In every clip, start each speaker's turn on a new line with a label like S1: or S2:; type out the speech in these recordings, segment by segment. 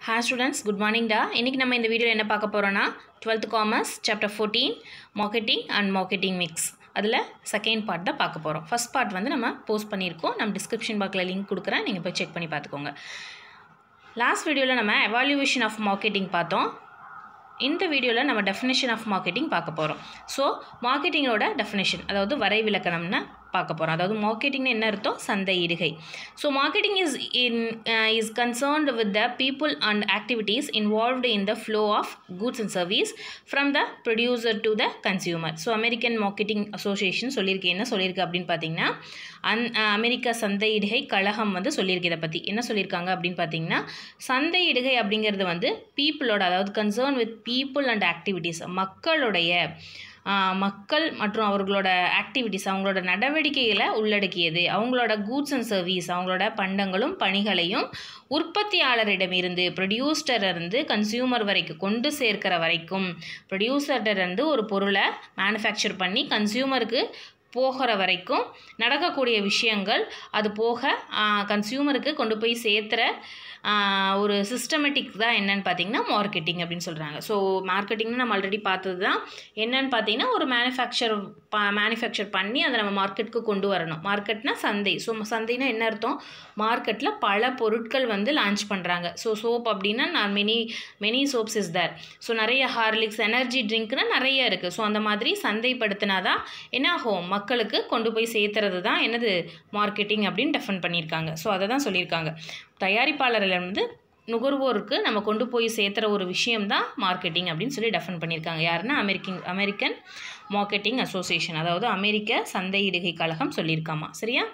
S1: Hi students, good morning da. இன்னைக்கு நம்ம இந்த வீடியோல என்ன பார்க்க போறோம்னா 12th commerce chapter 14 marketing and marketing mix. அதில் செகண்ட் பார்ட் தான் பார்க்க போகிறோம். ஃபர்ஸ்ட் பார்ட் வந்து நம்ம போஸ்ட் பண்ணியிருக்கோம். நம்ம டிஸ்கிரிப்ஷன் பாக்ஸில் லிங்க் கொடுக்குறேன், நீங்கள் போய் செக் பண்ணி பார்த்துக்கோங்க. லாஸ்ட் வீடியோவில் நம்ம எவாலுவேஷன் ஆஃப் மார்க்கெட்டிங் பார்த்தோம். இந்த வீடியோவில் நம்ம டெஃபினேஷன் ஆஃப் மார்க்கெட்டிங் பார்க்க போகிறோம். ஸோ மார்க்கெட்டிங்கோட டெஃபினேஷன், அதாவது வரைவிலக்கணம்னு பார்க்க போகிறோம். அதாவது மார்க்கெட்டிங்னு என்ன அர்த்தம்? சந்தையிடுகை. So marketing is concerned with the people and activities involved in the flow of goods and service from the producer to the consumer. So American marketing association சொல்லியிருக்கு. என்ன சொல்லியிருக்கு அப்படின்னு பார்த்தீங்கன்னா, அமெரிக்க சந்தையிடுகை கழகம் வந்து சொல்லியிருக்கு. இதை பற்றி என்ன சொல்லியிருக்காங்க அப்படின்னு பார்த்தீங்கன்னா, சந்தையிடுகை அப்படிங்கிறது வந்து பீப்புளோட, அதாவது concern with people and activities, மக்கள் மற்றும் அவர்களோட ஆக்டிவிட்டீஸ், அவங்களோட நடவடிக்கைகளை உள்ளடக்கியது. அவங்களோட கூட்ஸ் அண்ட் சர்வீஸ், அவங்களோட பண்டங்களும் பணிகளையும் உற்பத்தியாளரிடமிருந்து, ப்ரொடியூசரிலிருந்து கன்சியூமர் வரைக்கும் கொண்டு சேர்க்கிற வரைக்கும், ப்ரொடியூசர்கிட்டருந்து ஒரு பொருளை மேனுஃபேக்சர் பண்ணி கன்சியூமருக்கு போகிற வரைக்கும் நடக்கக்கூடிய விஷயங்கள், அது போக கன்சியூமருக்கு கொண்டு போய் சேர்த்துற ஒரு சிஸ்டமேட்டிக் தான் என்னன்னு பார்த்தீங்கன்னா மார்க்கெட்டிங் அப்படின்னு சொல்கிறாங்க. ஸோ மார்க்கெட்டிங்னு நம்ம ஆல்ரெடி பார்த்தது தான். என்னன்னு பார்த்தீங்கன்னா, ஒரு மேனுஃபேக்சர் பண்ணி அதை நம்ம மார்க்கெட்டுக்கு கொண்டு வரணும். மார்க்கெட்னா சந்தை. ஸோ சந்தைனா என்ன அர்த்தம்? மார்க்கெட்டில் பல பொருட்கள் வந்து லான்ச் பண்ணுறாங்க. ஸோ சோப் அப்படின்னா many soaps is there. So நிறைய ஹார்லிக்ஸ், எனர்ஜி ட்ரிங்க்னா நிறைய இருக்குது. ஸோ அந்த மாதிரி சந்தைப்படுத்தினா தான் என்ன ஆகும்? மக்களுக்கு கொண்டு போய் சேர்த்துறது தான் என்னது மார்க்கெட்டிங் அப்படின்னு டெஃபைன் பண்ணியிருக்காங்க. ஸோ அதை தான் சொல்லியிருக்காங்க. தயாரிப்பாளர்லேருந்து நுகர்வோருக்கு நம்ம கொண்டு போய் சேர்த்துற ஒரு விஷயம்தான் மார்க்கெட்டிங் அப்படின்னு சொல்லி டெஃபைன் பண்ணியிருக்காங்க. யாருன்னா அமெரிக்கன் மார்க்கெட்டிங் அசோசியேஷன், அதாவது அமெரிக்க சந்தையிடுகை கழகம் சொல்லியிருக்காமா. சரியா?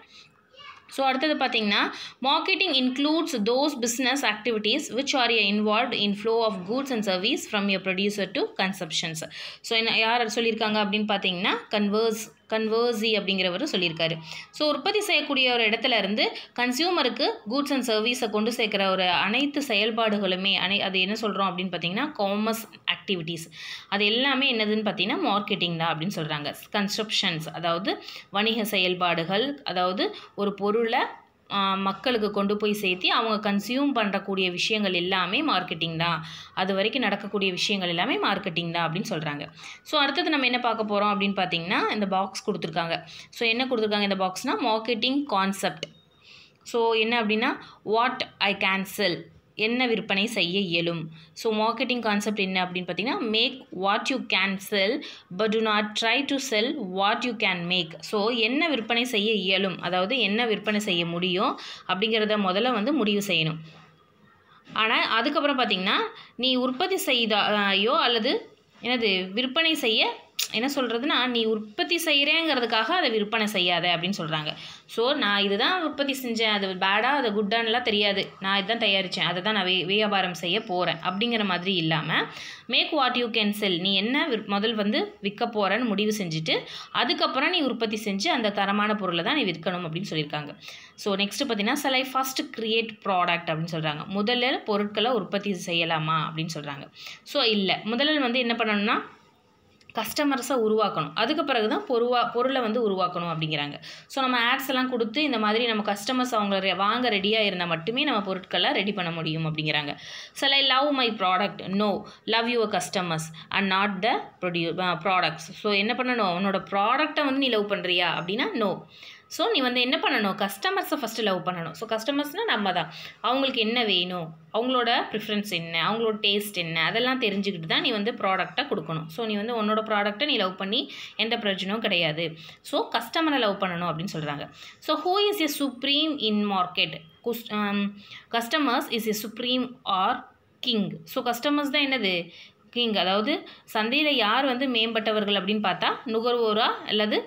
S1: ஸோ அடுத்தது பார்த்தீங்கன்னா, marketing includes those business activities which are involved in flow of goods and service from your producer to consumptions. So என்ன யார் சொல்லியிருக்காங்க அப்படின்னு பார்த்தீங்கன்னா, கன்வர்சி அப்படிங்கிறவர் சொல்லியிருக்காரு. ஸோ உற்பத்தி செய்யக்கூடிய ஒரு இடத்துல இருந்து கன்சியூமருக்கு கூட்ஸ் அண்ட் சர்வீஸை கொண்டு சேர்க்குற ஒரு அனைத்து செயல்பாடுகளுமே அது என்ன சொல்கிறோம் அப்படின்னு பார்த்தீங்கன்னா காமர்ஸ் ஆக்டிவிட்டீஸ். அது எல்லாமே என்னதுன்னு பார்த்தீங்கன்னா மார்க்கெட்டிங் தான் அப்படின்னு சொல்கிறாங்க. கன்சப்ஷன்ஸ் அதாவது வணிக செயல்பாடுகள், அதாவது ஒரு பொருளை மக்களுக்கு கொண்டு போய் சேர்த்தி அவங்க கன்சியூம் பண்ணக்கூடிய விஷயங்கள் எல்லாமே மார்க்கெட்டிங் தான். அது வரைக்கும் நடக்கக்கூடிய விஷயங்கள் எல்லாமே மார்க்கெட்டிங் தான் அப்படின்னு சொல்கிறாங்க. ஸோ அடுத்தது நம்ம என்ன பார்க்க போகிறோம் அப்படின்னு பார்த்தீங்கன்னா, இந்த பாக்ஸ் கொடுத்துருக்காங்க. ஸோ என்ன கொடுத்துருக்காங்க இந்த பாக்ஸ்னால், மார்க்கெட்டிங் கான்செப்ட். ஸோ என்ன அப்படின்னா, வாட் ஐ கேன் செல், என்ன விற்பனை செய்ய இயலும். ஸோ மார்க்கெட்டிங் கான்செப்ட் என்ன அப்படின்னு பார்த்தீங்கன்னா, make what you can sell but do not try to sell what you can make. So என்ன விற்பனை செய்ய இயலும், அதாவது என்ன விற்பனை செய்ய முடியும் அப்படிங்கிறத முதல்ல வந்து முடிவு செய்யணும். ஆனால் அதுக்கப்புறம் பார்த்திங்கன்னா, நீ உற்பத்தி செய்தாயோ அல்லது என்னது விற்பனை செய்ய என்ன சொல்கிறதுனா, நீ உற்பத்தி செய்கிறேங்கிறதுக்காக அதை விற்பனை செய்யாத அப்படின்னு சொல்கிறாங்க. ஸோ நான் இதுதான் உற்பத்தி செஞ்சேன், அது பேடாக அது குட்டான்லாம் தெரியாது, நான் இதுதான் தயாரித்தேன், அதை தான் நான் வியாபாரம் செய்ய போகிறேன் அப்படிங்கிற மாதிரி இல்லாமல், make what you can sell, நீ என்ன முதல் வந்து விற்க போகிறேன்னு முடிவு செஞ்சுட்டு அதுக்கப்புறம் நீ உற்பத்தி செஞ்சு அந்த தரமான பொருளை தான் நீ விற்கணும் அப்படின்னு சொல்லியிருக்காங்க. ஸோ நெக்ஸ்ட்டு பார்த்தீங்கன்னா, சில ஃபஸ்ட்டு கிரியேட் ப்ராடக்ட் அப்படின்னு சொல்கிறாங்க. முதல்ல பொருட்களை உற்பத்தி செய்யலாமா அப்படின்னு சொல்கிறாங்க. ஸோ இல்லை, முதலில் வந்து என்ன பண்ணணும்னா கஸ்டமர்ஸை உருவாக்கணும், அதுக்கு பிறகு தான் பொருளை வந்து உருவாக்கணும் அப்படிங்கிறாங்க. ஸோ நம்ம ஆட்ஸ் எல்லாம் கொடுத்து இந்த மாதிரி நம்ம கஸ்டமர்ஸ் அவங்க வாங்க ரெடியாக இருந்தால் மட்டுமே நம்ம பொருட்களை ரெடி பண்ண முடியும் அப்படிங்கிறாங்க. சில love my product, no love your customers and not the products. So என்ன பண்ணணும், உன்னோட ப்ராடக்டை வந்து நீ லவ் பண்ணுறியா அப்படின்னா நோ. ஸோ நீ வந்து என்ன பண்ணணும், கஸ்டமர்ஸை ஃபஸ்ட்டு லவ் பண்ணணும். ஸோ கஸ்டமர்ஸ்னால் நம்ம தான், அவங்களுக்கு என்ன வேணும், அவங்களோட ப்ரிஃபரன்ஸ் என்ன, அவங்களோட டேஸ்ட் என்ன, அதெல்லாம் தெரிஞ்சுக்கிட்டு தான் நீ வந்து ப்ராடக்டை கொடுக்கணும். ஸோ நீ வந்து உன்னோட ப்ராடக்டை நீ லவ் பண்ணி எந்த பிரச்சனையும் கிடையாது. ஸோ கஸ்டமரை லவ் பண்ணணும் அப்படின்னு சொல்கிறாங்க. So who is a supreme in market, customers is a supreme or king. So customers தான் என்னது கிங், அதாவது சந்தையில் யார் வந்து மேம்பட்டவர்கள் அப்படின்னு பார்த்தா நுகர்வோரா அல்லது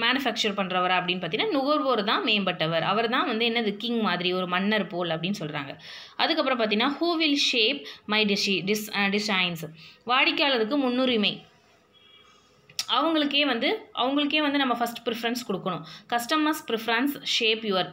S1: மேனுஃபேக்சர் பண்ணுறவரா அப்படின்னு பார்த்தீங்கன்னா நுகர்வோர் தான் மேம்பட்டவர், அவர் தான் வந்து என்னது கிங் மாதிரி, ஒரு மன்னர் போல் அப்படின்னு சொல்கிறாங்க. அதுக்கப்புறம் பார்த்தீங்கன்னா, who will shape my designs, வாடிக்கையாளருக்கு முன்னுரிமை, அவங்களுக்கே வந்து நம்ம ஃபஸ்ட் ப்ரிஃபரன்ஸ் கொடுக்கணும். Customers preference shape your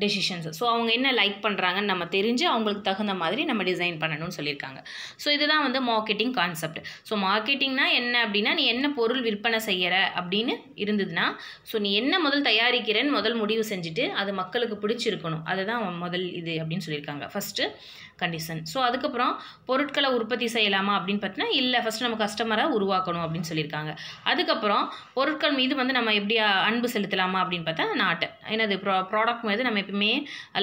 S1: decisions. So அவங்க என்ன லைக் பண்ணுறாங்கன்னு நம்ம தெரிஞ்சு அவங்களுக்கு தகுந்த மாதிரி நம்ம டிசைன் பண்ணணும்னு சொல்லியிருக்காங்க. ஸோ இதுதான் வந்து மார்க்கெட்டிங் கான்செப்ட். ஸோ மார்க்கெட்டிங்னா என்ன அப்படின்னா, நீ என்ன பொருள் விற்பனை செய்கிற அப்படின்னு இருந்ததுன்னா, ஸோ நீ என்ன முதல் தயாரிக்கிறேன்னு முதல் முடிவு செஞ்சுட்டு அது மக்களுக்கு பிடிச்சிருக்கணும். அதுதான் முதல் இது அப்படின்னு சொல்லியிருக்காங்க, ஃபஸ்ட்டு கண்டிஷன். ஸோ அதுக்கப்புறம் பொருட்களை உற்பத்தி செய்யலாமா அப்படின்னு பார்த்தீங்கன்னா, இல்லை, ஃபஸ்ட்டு நம்ம கஸ்டமரை உருவாக்கணும் அப்படின்னு சொல்லியிருக்காங்க. அதுக்கப்புறம் பொருட்கள் மீது வந்து நம்ம எப்படி அன்பு செலுத்தலாமா அப்படின்னு பார்த்தா நாட்டு என்னது ப்ராடக்ட் மீது நம்ம எப்பவுமே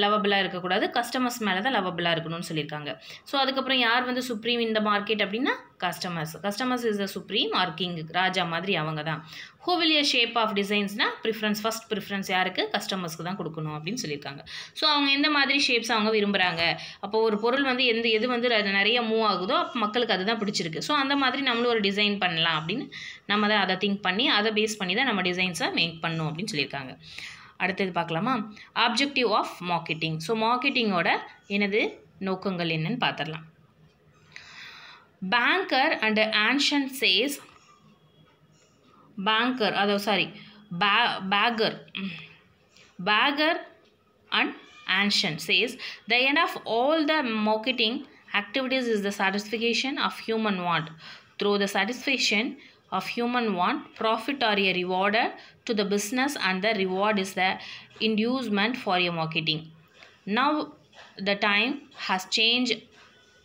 S1: லவபிளாக இருக்கக்கூடாது, கஸ்டமர்ஸ் மேலே தான் லவபிளாக இருக்கணும்னு சொல்லியிருக்காங்க. ஸோ அதுக்கப்புறம் யார் வந்து சுப்ரீம் இந்த மார்க்கெட் அப்படின்னா customers is the supreme or king, ராஜா மாதிரி அவங்க தான். Who will a shape of டிசைன்ஸ்னால் ஃபஸ்ட் ப்ரிஃபரன்ஸ் யாருக்கு, கஸ்டமர்ஸ்க்கு தான் கொடுக்கணும் அப்படின்னு சொல்லியிருக்காங்க. ஸோ அவங்க எந்த மாதிரி ஷேப்ஸ் அவங்க விரும்புகிறாங்க, அப்போ ஒரு பொருள் வந்து எது வந்து நிறைய மூவ் ஆகுதோ அப்போ மக்களுக்கு அதுதான் பிடிச்சிருக்கு. ஸோ அந்த மாதிரி நம்மளும் ஒரு டிசைன் பண்ணலாம் அப்படின்னு நம்ம தான் அதை திங்க் பண்ணி அதை பேஸ் பண்ணி தான் நம்ம டிசைன்ஸை மேக் பண்ணணும் அப்படின்னு சொல்லியிருக்காங்க. அடுத்தது பார்க்கலாமா, ஆப்ஜெக்டிவ் ஆஃப் மார்க்கெட்டிங். ஸோ மார்க்கெட்டிங்கோட எனது நோக்கங்கள் என்னன்னு பார்த்துடலாம். பேங்கர் அண்ட் ஆன்ஷன் சேஸ் பேங்கர் and Anshan says the end of all the marketing activities is the satisfaction of human want. Through the satisfaction of human want, profit or a reward to the business, and the reward is the inducement for your marketing. Now the time has changed.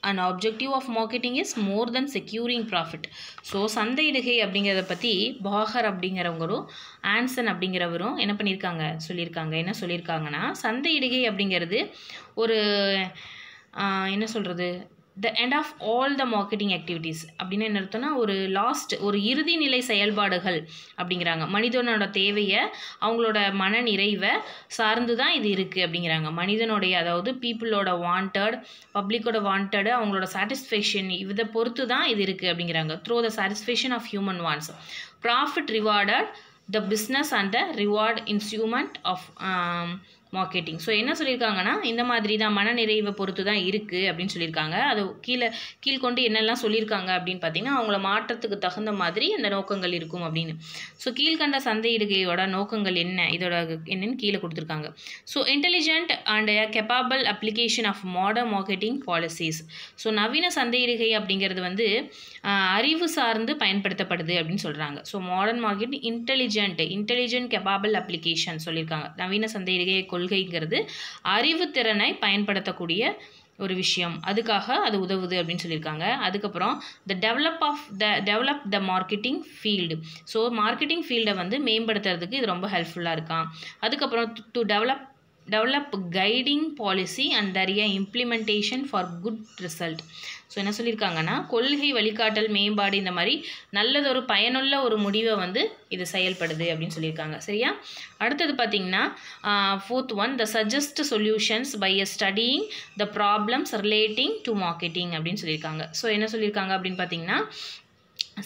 S1: An objective of marketing is more than securing profit. So சந்தையிடுகை அப்படிங்கிறத பற்றி பாகர் அப்படிங்கிறவங்களும் Anson அப்படிங்கிறவரும் என்ன சொல்லியிருக்காங்கன்னா, சந்தையிடுகை அப்படிங்கிறது ஒரு என்ன சொல்கிறது, the end of all the marketing activities அப்படின்னு என்ன அர்த்தம்னா, ஒரு இறுதி நிலை செயல்பாடுகள் அப்படிங்கிறாங்க. மனிதனோட தேவையை, அவங்களோட மன நிறைவை சார்ந்து தான் இது இருக்குது அப்படிங்கிறாங்க. மனிதனுடைய, அதாவது பீப்புளோட வாண்டட், பப்ளிக்கோட வாண்டடு, அவங்களோட சாட்டிஸ்ஃபேக்ஷன், இதை பொறுத்து தான் இது இருக்குது அப்படிங்கிறாங்க. Through the satisfaction of human wants, profit rewarded the business and the reward instrument of marketing. So என்ன சொல்லியிருக்காங்கன்னா, இந்த மாதிரி தான் மனநிறைவை பொறுத்து தான் இருக்குது அப்படின்னு சொல்லியிருக்காங்க. அது கீழ்கொண்டு என்னெல்லாம் சொல்லியிருக்காங்க அப்படின்னு பார்த்தீங்கன்னா, அவங்கள மாற்றத்துக்கு தகுந்த மாதிரி அந்த நோக்கங்கள் இருக்கும் அப்படின்னு. ஸோ கீழ்கண்ட சந்தையிடுகையோட நோக்கங்கள் என்ன, இதோட என்னன்னு கீழே கொடுத்துருக்காங்க. So intelligent and capable application of modern marketing policies. So நவீன சந்தையிடுகை அப்படிங்கிறது வந்து அறிவு சார்ந்து பயன்படுத்தப்படுது அப்படின்னு சொல்கிறாங்க. So modern marketing intelligent capable application சொல்லியிருக்காங்க. நவீன சந்தையிடுகை கொள்கைங்கிறது அறிவுத்திறனை பயன்படுத்தக்கூடிய ஒரு விஷயம், அதுக்காக அது உதவுது அப்படின்னு சொல்லியிருக்காங்க. அதுக்கப்புறம் develop the marketing field. So marketing ஃபீல்டை வந்து மேம்படுத்துறதுக்கு இது ரொம்ப ஹெல்ப்ஃபுல்லாக இருக்கான். அதுக்கப்புறம் to develop guiding policy and their implementation for good result. So என்ன சொல்லியிருக்காங்கன்னா, கொள்கை வழிகாட்டல் மேம்பாடு, இந்த மாதிரி நல்லதொரு பயனுள்ள ஒரு முடிவை வந்து இது செயல்படுது அப்படின்னு சொல்லியிருக்காங்க. சரியா? அடுத்தது பார்த்திங்கன்னா, fourth one, the suggest solutions by studying the problems relating to marketing அப்படின்னு சொல்லியிருக்காங்க. ஸோ என்ன சொல்லியிருக்காங்க அப்படின்னு பார்த்தீங்கன்னா,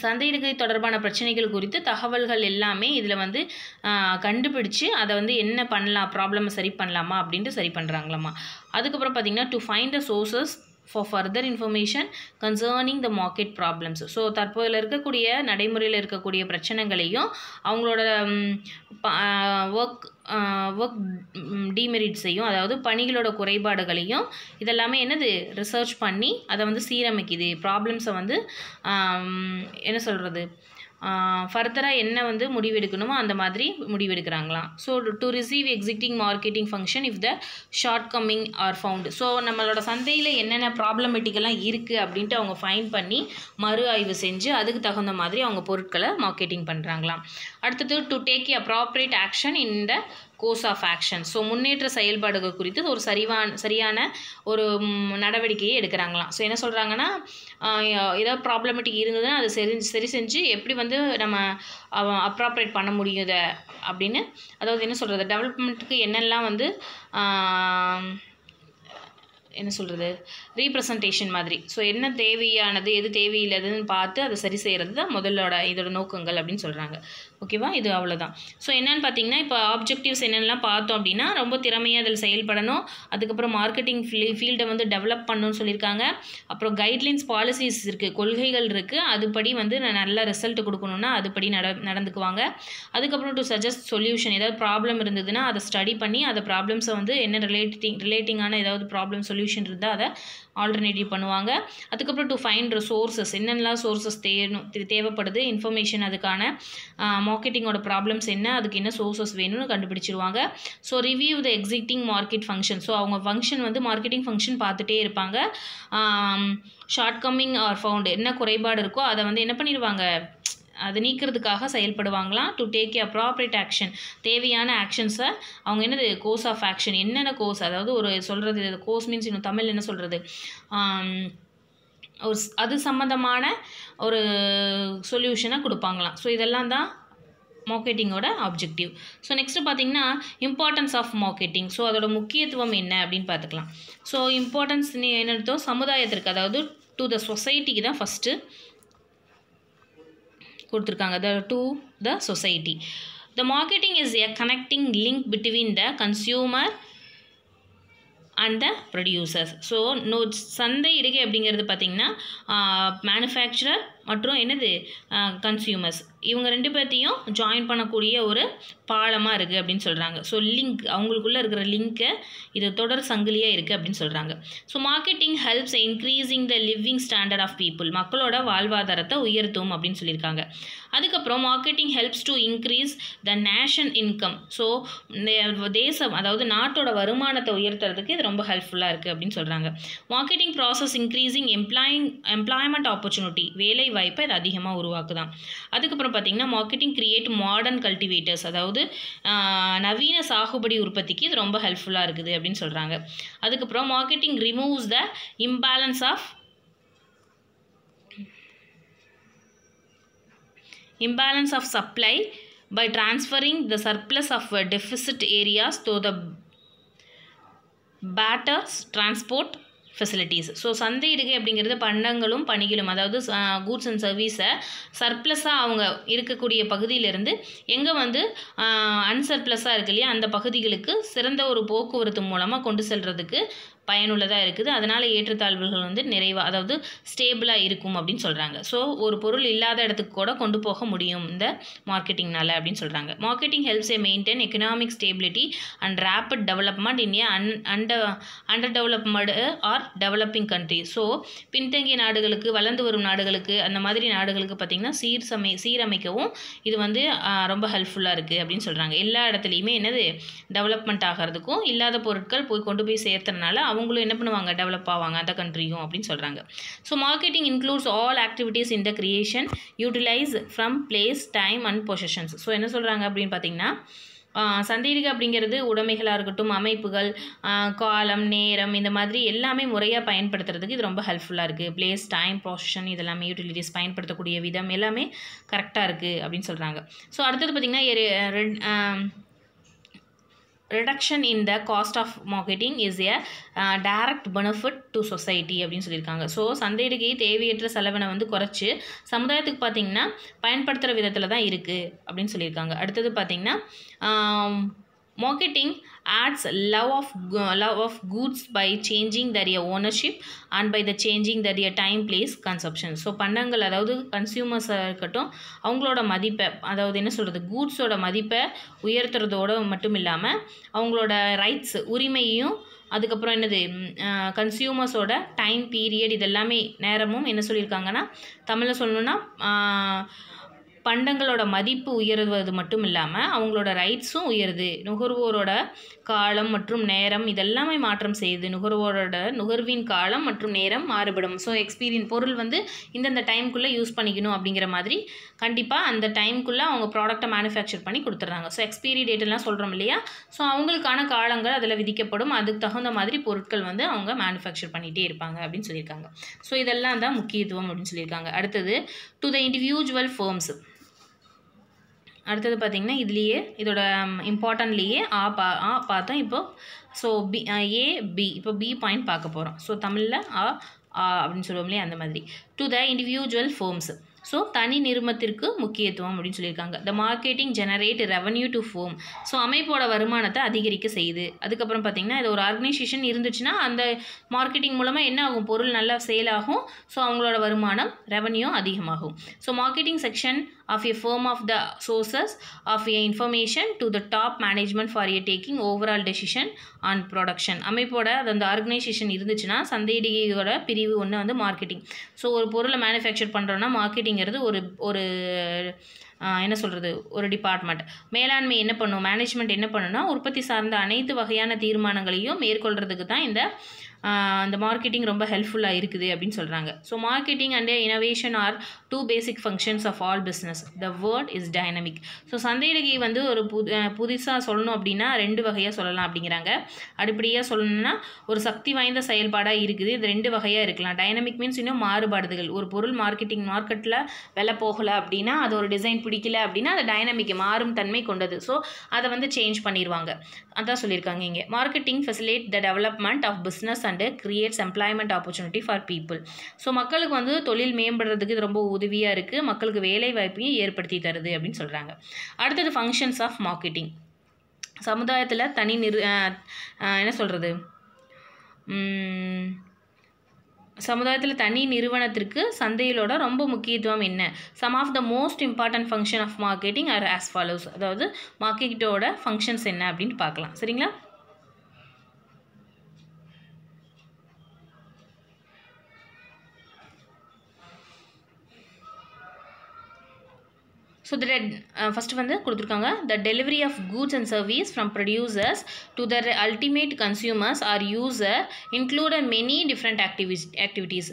S1: சந்தையிடுகை தொடர்பான பிரச்சனைகள் குறித்து தகவல்கள் எல்லாமே இதில் வந்து கண்டுபிடிச்சு அதை வந்து என்ன பண்ணலாம், ப்ராப்ளமை சரி பண்ணலாமா அப்படின்ட்டு சரி பண்ணுறாங்களாமா. அதுக்கப்புறம் பார்த்திங்கன்னா, to find the sources for further information concerning the market problems. So தற்போதில் இருக்கக்கூடிய நடைமுறையில் இருக்கக்கூடிய பிரச்சனைகளையும் அவங்களோட ஒர்க் டிமெரிட்ஸையும், அதாவது பணிகளோட குறைபாடுகளையும் இதெல்லாமே என்னது ரிசர்ச் பண்ணி அதை வந்து சீரமைக்குது. ப்ராப்ளம்ஸை வந்து என்ன சொல்கிறது, ஃபர்தராக என்ன வந்து முடிவெடுக்கணுமோ அந்த மாதிரி முடிவெடுக்கிறாங்களாம். So to receive existing marketing function if the shortcoming are found. So நம்மளோட சந்தையில் என்னென்ன ப்ராப்ளமேட்டிக்கெல்லாம் இருக்குது அப்படின்ட்டு அவங்க ஃபைன் பண்ணி மறு ஆய்வு செஞ்சு அதுக்கு தகுந்த மாதிரி அவங்க பொருட்களை மார்க்கெட்டிங் பண்ணுறாங்களாம். அடுத்தது to take a appropriate action in the course of action. So முன்னேற்ற செயல்பாடுகள் குறித்து ஒரு சரியான ஒரு நடவடிக்கையை எடுக்கிறாங்களாம். ஸோ என்ன சொல்கிறாங்கன்னா, ஏதாவது ப்ராப்ளமேட்டிக் இருந்ததுன்னா அதை சரி செஞ்சு எப்படி வந்து நம்ம அப்ராப்ரேட் பண்ண முடியுத அப்படின்னு, அதாவது என்ன சொல்கிறது, டெவலப்மெண்ட்டுக்கு என்னெல்லாம் வந்து என்ன சொல்கிறது, ரீப்ரசன்டேஷன் மாதிரி. ஸோ என்ன தேவையானது எது தேவையில்லாததுன்னு பார்த்து அதை சரி செய்கிறது தான் இதோட நோக்கங்கள் அப்படின்னு சொல்கிறாங்க. ஓகேவா, இது அவ்வளோதான். ஸோ என்னென்னு பார்த்தீங்கன்னா, இப்போ ஆப்ஜெக்டிவ்ஸ் என்னென்னலாம் பார்த்தோம் அப்படின்னா, ரொம்ப திறமையாக அதில் செயல்படணும், அதுக்கப்புறம் மார்க்கெட்டிங் ஃபீல்டை வந்து டெவலப் பண்ணணும்னு சொல்லியிருக்காங்க. அப்புறம் கைட்லைன்ஸ் பாலிசிஸ் இருக்குது, கொள்கைகள் இருக்குது, அதுபடி வந்து நல்ல ரிசல்ட் கொடுக்கணுன்னா அதுபடி நடந்துக்குவாங்க. அதுக்கப்புறம் டு சஜஸ்ட் சொல்யூஷன், ஏதாவது ப்ராப்ளம் இருந்ததுன்னா அதை ஸ்டடி பண்ணி அந்த ப்ராப்ளம்ஸை வந்து என்ன ரிலேட்டிங்கான ஏதாவது ப்ராப்ளம் சொல்யூஷன் இருந்தால் அதை ஆல்டர்னேட்டிவ் பண்ணுவாங்க. அதுக்கப்புறம் டு ஃபைண்ட் சோர்சஸ், என்னென்னலாம் சோர்சஸ் தேவைப்படுது, இன்ஃபர்மேஷன், அதுக்கான மார்க்கெட்டிங்கோட ப்ராப்ளம்ஸ் என்ன, அதுக்கு என்ன சோர்சஸ் வேணும்னு கண்டுபிடிச்சிருவாங்க. So review the existing market function, so அவங்க ஃபங்க்ஷன் வந்து மார்க்கெட்டிங் ஃபங்க்ஷன் பார்த்துட்டே இருப்பாங்க. ஷார்ட் கம்மிங் ஆர் ஃபவுண்ட், என்ன குறைபாடு இருக்கோ அதை வந்து என்ன பண்ணிடுவாங்க, அதை நீக்கிறதுக்காக செயல்படுவாங்களாம். To take a appropriate action, தேவையான ஆக்ஷன்ஸை அவங்க என்னது கோர்ஸ் ஆஃப் ஆக்ஷன், என்னென்ன கோர்ஸ், அதாவது ஒரு சொல்கிறது கோர்ஸ் மீன்ஸ் இன்னும் தமிழ் என்ன சொல்கிறது, ஒரு அது சம்மந்தமான ஒரு சொல்யூஷனை கொடுப்பாங்களாம். ஸோ இதெல்லாம் தான் மார்க்கெட்டிங்கோட ஆப்ஜெக்டிவ். ஸோ நெக்ஸ்ட்டு பார்த்தீங்கன்னா இம்பார்ட்டன்ஸ் ஆஃப் மார்க்கெட்டிங். ஸோ அதோட முக்கியத்துவம் என்ன அப்படின்னு பார்த்துக்கலாம். ஸோ இம்பார்ட்டன்ஸ் என்னென்னதோ சமுதாயத்திற்கு, அதாவது டு த சொசைட்டிக்கு தான் ஃபஸ்ட்டு கொடுத்துருக்காங்க, to the society. The marketing is a connecting link between the consumer and the producers. So சந்தை இடுகை அப்படிங்கிறது பார்த்திங்கன்னா மேனுஃபேக்சரர் மற்றும் என்னது கன்சியூமர்ஸ், இவங்க ரெண்டு பேர்த்தையும் ஜாயின் பண்ணக்கூடிய ஒரு பாலமாக இருக்குது அப்படின்னு சொல்கிறாங்க. ஸோ லிங்க், அவங்களுக்குள்ளே இருக்கிற லிங்க்கை இது தொடர் சங்கிலியாக இருக்குது அப்படின்னு சொல்கிறாங்க. So marketing helps increasing the living standard of people, மக்களோட வாழ்வாதாரத்தை உயர்த்தும் அப்படின்னு சொல்லியிருக்காங்க. அதுக்கப்புறம் marketing helps to increase the nation income. So தேசம், அதாவது நாட்டோட வருமானத்தை உயர்த்துறதுக்கு இது ரொம்ப ஹெல்ப்ஃபுல்லாக இருக்குது அப்படின்னு சொல்கிறாங்க. Marketing process increasing employment opportunity, வேலை வாய்ப்பை இது அதிகமாக உருவாக்குதான். அதுக்கப்புறம் பார்த்திங்கன்னா மார்க்கெட்டிங் கிரியேட் மாடர்ன் கல்டிவேட்டர்ஸ், அதாவது நவீன சாகுபடி உற்பத்திக்கு இது ரொம்ப ஹெல்ப்ஃபுல்லாக இருக்குது அப்படின்னு சொல்கிறாங்க. அதுக்கப்புறம் marketing removes the imbalance of supply by transferring the surplus of deficit areas to the better transport facilities. So சந்தை இடுகை அப்படிங்கிறது பண்டங்களும் பணிகளும், அதாவது கூட்ஸ் அண்ட் சர்வீஸை சர்ப்ளஸாக அவங்க இருக்கக்கூடிய பகுதியிலேருந்து எங்கே வந்து அன்சர்ப்ளஸாக இருக்கு இல்லையா, அந்த பகுதிகளுக்கு சிறந்த ஒரு போக்குவரத்து மூலமாக கொண்டு செல்கிறதுக்கு பயனுள்ளதாக இருக்குது. அதனால் ஏற்றத்தாழ்வுகள் வந்து நிறைவாக, அதாவது ஸ்டேபிளாக இருக்கும் அப்படின்னு சொல்கிறாங்க. ஸோ ஒரு பொருள் இல்லாத இடத்துக்கு கூட கொண்டு போக முடியும் இந்த மார்க்கெட்டிங்னால அப்படின்னு சொல்கிறாங்க. Marketing helps A maintain economic stability and rapid development in A under development R developing country. So பின்தங்கிய நாடுகளுக்கு, வளர்ந்து வரும் நாடுகளுக்கு, அந்த மாதிரி நாடுகளுக்கு பார்த்திங்கன்னா சீரமைக்கவும் இது வந்து ரொம்ப ஹெல்ப்ஃபுல்லாக இருக்குது அப்படின்னு சொல்கிறாங்க. எல்லா இடத்துலையுமே என்னது டெவலப்மெண்ட் ஆகிறதுக்கும், இல்லாத பொருட்கள் கொண்டு போய் சேர்த்தனால அவங்களும் என்ன பண்ணுவாங்க, டெவலப் ஆவாங்க அந்த கண்ட்ரியும் அப்படின்னு சொல்கிறாங்க. So marketing includes all activities in the creation utilize from place, time and positions. So என்ன சொல்கிறாங்க அப்படின்னு பார்த்தீங்கன்னா, சந்தையிடுகை அப்படிங்கிறது உடைமைகளாக இருக்கட்டும், அமைப்புகள், காலம், நேரம், இந்த மாதிரி எல்லாமே முறையாக பயன்படுத்துறதுக்கு இது ரொம்ப ஹெல்ப்ஃபுல்லாக இருக்குது. பிளேஸ், டைம், பொசிஷன், இதெல்லாமே யூட்டிலிட்டிஸ் பயன்படுத்தக்கூடிய விதம் எல்லாமே கரெக்டாக இருக்குது அப்படின்னு சொல்கிறாங்க. ஸோ அடுத்தது பார்த்திங்கன்னா reduction in the cost of marketing is a direct benefit to society அப்படின்னு சொல்லியிருக்காங்க. ஸோ சந்தையிடுகை தேவையற்ற செலவினை வந்து குறைச்சி சமுதாயத்துக்கு பார்த்திங்கன்னா பயன்படுத்துகிற விதத்தில் தான் இருக்குது அப்படின்னு சொல்லியிருக்காங்க. அடுத்தது பார்த்திங்கன்னா marketing adds love of goods by changing their ownership and by the changing their time, place, consumption. So பண்டங்கள், அதாவது கன்சியூமர்ஸாக இருக்கட்டும், அவங்களோட மதிப்பை, அதாவது என்ன சொல்கிறது, கூட்ஸோட மதிப்பை உயர்த்துறதோடு மட்டும் இல்லாமல் அவங்களோட ரைட்ஸ், உரிமையும், அதுக்கப்புறம் என்னது கன்சியூமர்ஸோட டைம் பீரியட், இதெல்லாமே நேரமும் என்ன சொல்லியிருக்காங்கன்னா, தமிழில் சொல்லணுன்னா பண்டங்களோட மதிப்பு உயர்வது மட்டும் இல்லாமல் அவங்களோட ரைட்ஸும் உயருது. நுகர்வோரோட காலம் மற்றும் நேரம் இதெல்லாமே மாற்றம் செய்யுது. நுகர்வின் காலம் மற்றும் நேரம் மாறுபடும். ஸோ பொருள் வந்து இந்தந்த டைமுக்குள்ளே யூஸ் பண்ணிக்கணும் அப்படிங்கிற மாதிரி கண்டிப்பாக அந்த டைமுக்குள்ளே அவங்க ப்ராடக்டை மேனுஃபேக்சர் பண்ணி கொடுத்துட்றாங்க. ஸோ எக்ஸ்பீரி டேட்டெல்லாம் சொல்கிறோம் இல்லையா, ஸோ அவங்களுக்கான காலங்கள் அதில் விதிக்கப்படும். அதுக்கு தகுந்த மாதிரி பொருட்கள் வந்து அவங்க மேனுஃபேக்சர் பண்ணிகிட்டே இருப்பாங்க அப்படின்னு சொல்லியிருக்காங்க. ஸோ இதெல்லாம் தான் முக்கியத்துவம் அப்படின்னு சொல்லியிருக்காங்க. அடுத்தது டு த இண்டிவிஜுவல் ஃபர்ம்ஸ். அடுத்தது பார்த்திங்கன்னா இதுலேயே இதோட இம்பார்ட்டன்ட்லேயே பார்த்தோம். இப்போது ஸோ பி இப்போ பி பாயிண்ட் பார்க்க போகிறோம். ஸோ தமிழில் அப்படின்னு சொல்லுவோம் இல்லையா, அந்த மாதிரி to the individual firms. So தனி நிறுவனத்திற்கு முக்கியத்துவம் அப்படின்னு சொல்லியிருக்காங்க. The marketing generate revenue to firm. So அமைப்போட வருமானத்தை அதிகரிக்க செய்யுது. அதுக்கப்புறம் பார்த்திங்கன்னா இது ஒரு ஆர்கனைசேஷன் இருந்துச்சுன்னா அந்த மார்க்கெட்டிங் மூலமாக என்ன ஆகும், பொருள் நல்லா சேல் ஆகும். ஸோ அவங்களோட வருமானம் ரெவன்யூ அதிகமாகும். So marketing section of a firm of the sources of a information to the top management for a taking overall decision on production. அமைப்போட அந்த ஆர்கனைசேஷன் இருந்துச்சுன்னா சந்தையிடுகையோட பிரிவு ஒன்று வந்து மார்க்கெட்டிங். ஸோ ஒரு பொருளை மேனுஃபேக்சர் பண்ணுறோன்னா மார்க்கெட்டிங்கிறது ஒரு என்ன சொல்கிறது, ஒரு டிபார்ட்மெண்ட். மேலாண்மை என்ன பண்ணும், மேனேஜ்மெண்ட் என்ன பண்ணுன்னா உற்பத்தி சார்ந்த அனைத்து வகையான தீர்மானங்களையும் மேற்கொள்கிறதுக்கு தான் இந்த மார்க்கெட்டிங் ரொம்ப ஹெல்ப்ஃபுல்லாக இருக்குது அப்படின்னு சொல்கிறாங்க. So marketing and innovation are two basic functions of all business. The word is dynamic. So சந்தையிடுகை வந்து ஒரு புதுசாக சொல்லணும் அப்படின்னா 2 வகையாக சொல்லலாம் அப்படிங்கிறாங்க. அடிப்படையாக சொல்லணும்னா ஒரு சக்தி வாய்ந்த செயல்பாடாக இருக்குது. இது 2 வகையாக இருக்கலாம். டைனமிக் மீன்ஸ் இன்னும் மாறுபாடுகள். ஒரு பொருள் மார்க்கெட்டில் விலை போகலை அப்படின்னா, அது ஒரு டிசைன் பிடிக்கல அப்படின்னா அது டைனமிக் மாறும் தன்மை கொண்டது. ஸோ அதை வந்து சேஞ்ச் பண்ணிடுவாங்க. அதான் சொல்லியிருக்காங்க இங்கே. Marketing facilitate the development of business and creates employment opportunity for people. So மக்களுக்கு வந்து தொழில் மேம்படுறதுக்கு இது ரொம்ப உதவியாக இருக்குது. மக்களுக்கு வேலை வாய்ப்பையும் ஏற்படுத்தி தருது அப்படின்னு சொல்கிறாங்க. அடுத்தது ஃபங்க்ஷன்ஸ் ஆஃப் மார்க்கெட்டிங். சமுதாயத்தில் என்ன சொல்கிறது, சமுதாயத்தில் தனி நிறுவனத்திற்கு சந்தையிலோட ரொம்ப முக்கியத்துவம் என்ன? Some of the most important function of marketing are as follows. அதாவது மார்க்கெட்டோட ஃபங்க்ஷன்ஸ் என்ன அப்படின்னு பார்க்கலாம். சரிங்களா? ஸோ ஃபஸ்ட்டு வந்து கொடுத்துருக்காங்க, the delivery of goods and service from producers to the ultimate consumers or user included many different activities.